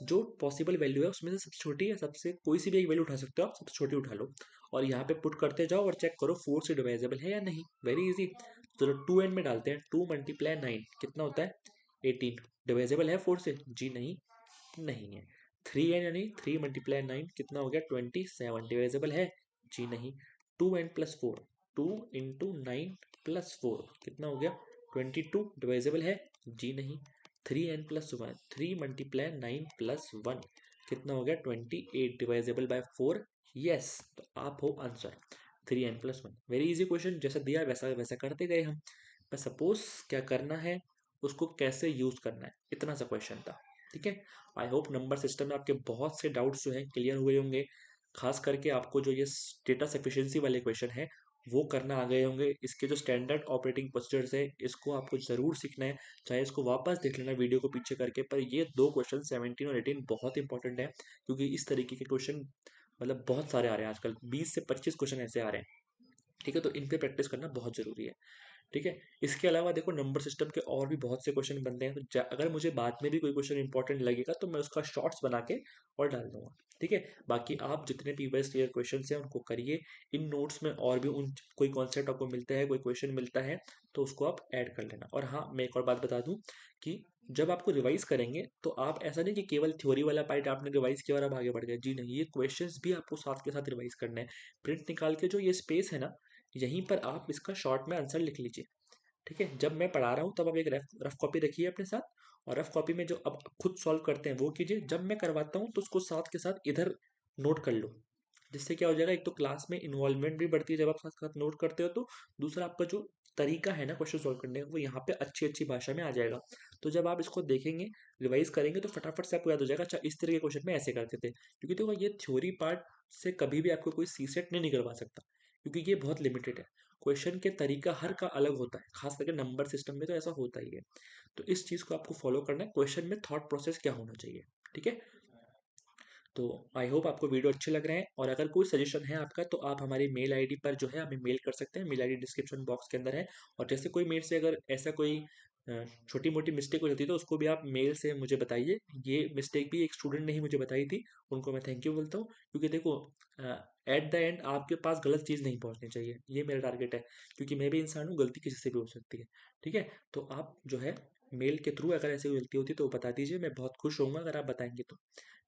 जो पॉसिबल वैल्यू है उसमें से सबसे छोटी है, सबसे कोई सी भी एक वैल्यू उठा सकते हो आप, सबसे छोटी उठा लो, और यहाँ पे पुट करते जाओ और चेक करो 4 से डिवाइजेबल है या नहीं। Very easy. चलो 2n में डालते हैं, 2 × 9 कितना होता है, 18। डिवाइजेबल है 4 से, जी नहीं, नहीं है। 3n यानी 3 × 9 कितना हो गया, 27। डिवाइजेबल है, जी नहीं। 2n + 4, 2 × 9 + 4 कितना हो गया, 22। डिवाइजेबल है, जी नहीं। 3n + 1, 3 × 9 + 1 कितना हो गया, 28। Divisible by 4, yes. तो आप हो answer 3n + 1। Very easy question, जैसा दिया वैसा वैसा करते गए हम। बस सपोज क्या करना है, उसको कैसे यूज करना है, इतना सा क्वेश्चन था। ठीक है, आई होप नंबर सिस्टम में आपके बहुत से डाउट्स जो हैं क्लियर हुए होंगे। खास करके आपको जो ये डेटा सफिशिएंसी वाले क्वेश्चन है वो करना आ गए होंगे। इसके जो स्टैंडर्ड ऑपरेटिंग प्रोसीजर्स है इसको आपको ज़रूर सीखना है, चाहे इसको वापस देख लेना वीडियो को पीछे करके। पर ये दो क्वेश्चन 17 और 18 बहुत इंपॉर्टेंट है, क्योंकि इस तरीके के क्वेश्चन मतलब बहुत सारे आ रहे हैं आजकल, 20 से 25 क्वेश्चन ऐसे आ रहे हैं। ठीक है, तो इन पे प्रैक्टिस करना बहुत ज़रूरी है। ठीक है। इसके अलावा देखो नंबर सिस्टम के और भी बहुत से क्वेश्चन बनते हैं, तो अगर मुझे बाद में भी कोई क्वेश्चन इंपॉर्टेंट लगेगा तो मैं उसका शॉर्ट्स बना के और डाल दूंगा। ठीक है। बाकी आप जितने प्रीवियस ईयर क्वेश्चन हैं उनको करिए। इन नोट्स में और भी उन कोई कॉन्सेप्ट आपको मिलता है, कोई क्वेश्चन मिलता है तो उसको आप ऐड कर लेना। और हाँ, मैं एक और बात बता दूं कि जब आपको रिवाइज करेंगे तो आप ऐसा नहीं कि केवल थ्योरी वाला पार्ट आपने रिवाइज किया और आप आगे बढ़ गए। जी नहीं, ये क्वेश्चंस भी आपको साथ के साथ रिवाइज करना है। प्रिंट निकाल के जो ये स्पेस है ना, यहीं पर आप इसका शॉर्ट में आंसर लिख लीजिए। ठीक है। जब मैं पढ़ा रहा हूँ तब आप एक रफ रफ कॉपी रखिए अपने साथ, और रफ कॉपी में जो अब खुद सॉल्व करते हैं वो कीजिए। जब मैं करवाता हूँ तो उसको साथ के साथ इधर नोट कर लो। जिससे क्या हो जाएगा, एक तो क्लास में इन्वॉल्वमेंट भी बढ़ती है जब आप साथ साथ नोट करते हो, तो दूसरा आपका जो तरीका है ना क्वेश्चन सॉल्व करने का वो यहाँ पे अच्छी अच्छी भाषा में आ जाएगा। तो जब आप इसको देखेंगे, रिवाइज करेंगे, तो फटाफट से आपको याद हो जाएगा, अच्छा इस तरह के क्वेश्चन में ऐसे करते थे। क्योंकि देखो ये थ्योरी पार्ट से कभी भी आपको कोई सी सेट नहीं निकलवा सकता, क्योंकि ये बहुत लिमिटेड है। क्वेश्चन के तरीका हर का अलग होता है, खास करके नंबर सिस्टम में तो ऐसा होता ही है। तो इस चीज़ को आपको फॉलो करना है, क्वेश्चन में थॉट प्रोसेस क्या होना चाहिए। ठीक है। तो आई होप आपको वीडियो अच्छे लग रहे हैं, और अगर कोई सजेशन है आपका तो आप हमारी मेल आईडी पर जो है हमें मेल कर सकते हैं। मेल आईडी डिस्क्रिप्शन बॉक्स के अंदर है। और जैसे कोई मेरे से अगर ऐसा कोई छोटी मोटी मिस्टेक हो जाती है तो उसको भी आप मेल से मुझे बताइए। ये मिस्टेक भी एक स्टूडेंट ने ही मुझे बताई थी, उनको मैं थैंक यू बोलता हूँ। क्योंकि देखो, एट द एंड आपके पास गलत चीज़ नहीं पहुँचनी चाहिए, ये मेरा टारगेट है। क्योंकि मैं भी इंसान हूँ, गलती किसी से भी हो सकती है। ठीक है। तो आप जो है मेल के थ्रू अगर ऐसी गलती होती है तो बता दीजिए, मैं बहुत खुश होऊंगा अगर आप बताएंगे तो।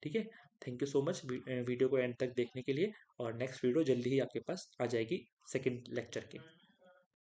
ठीक है। Thank you so much video को एंड तक देखने के लिए। और नेक्स्ट वीडियो जल्दी ही आपके पास आ जाएगी सेकंड लेक्चर की।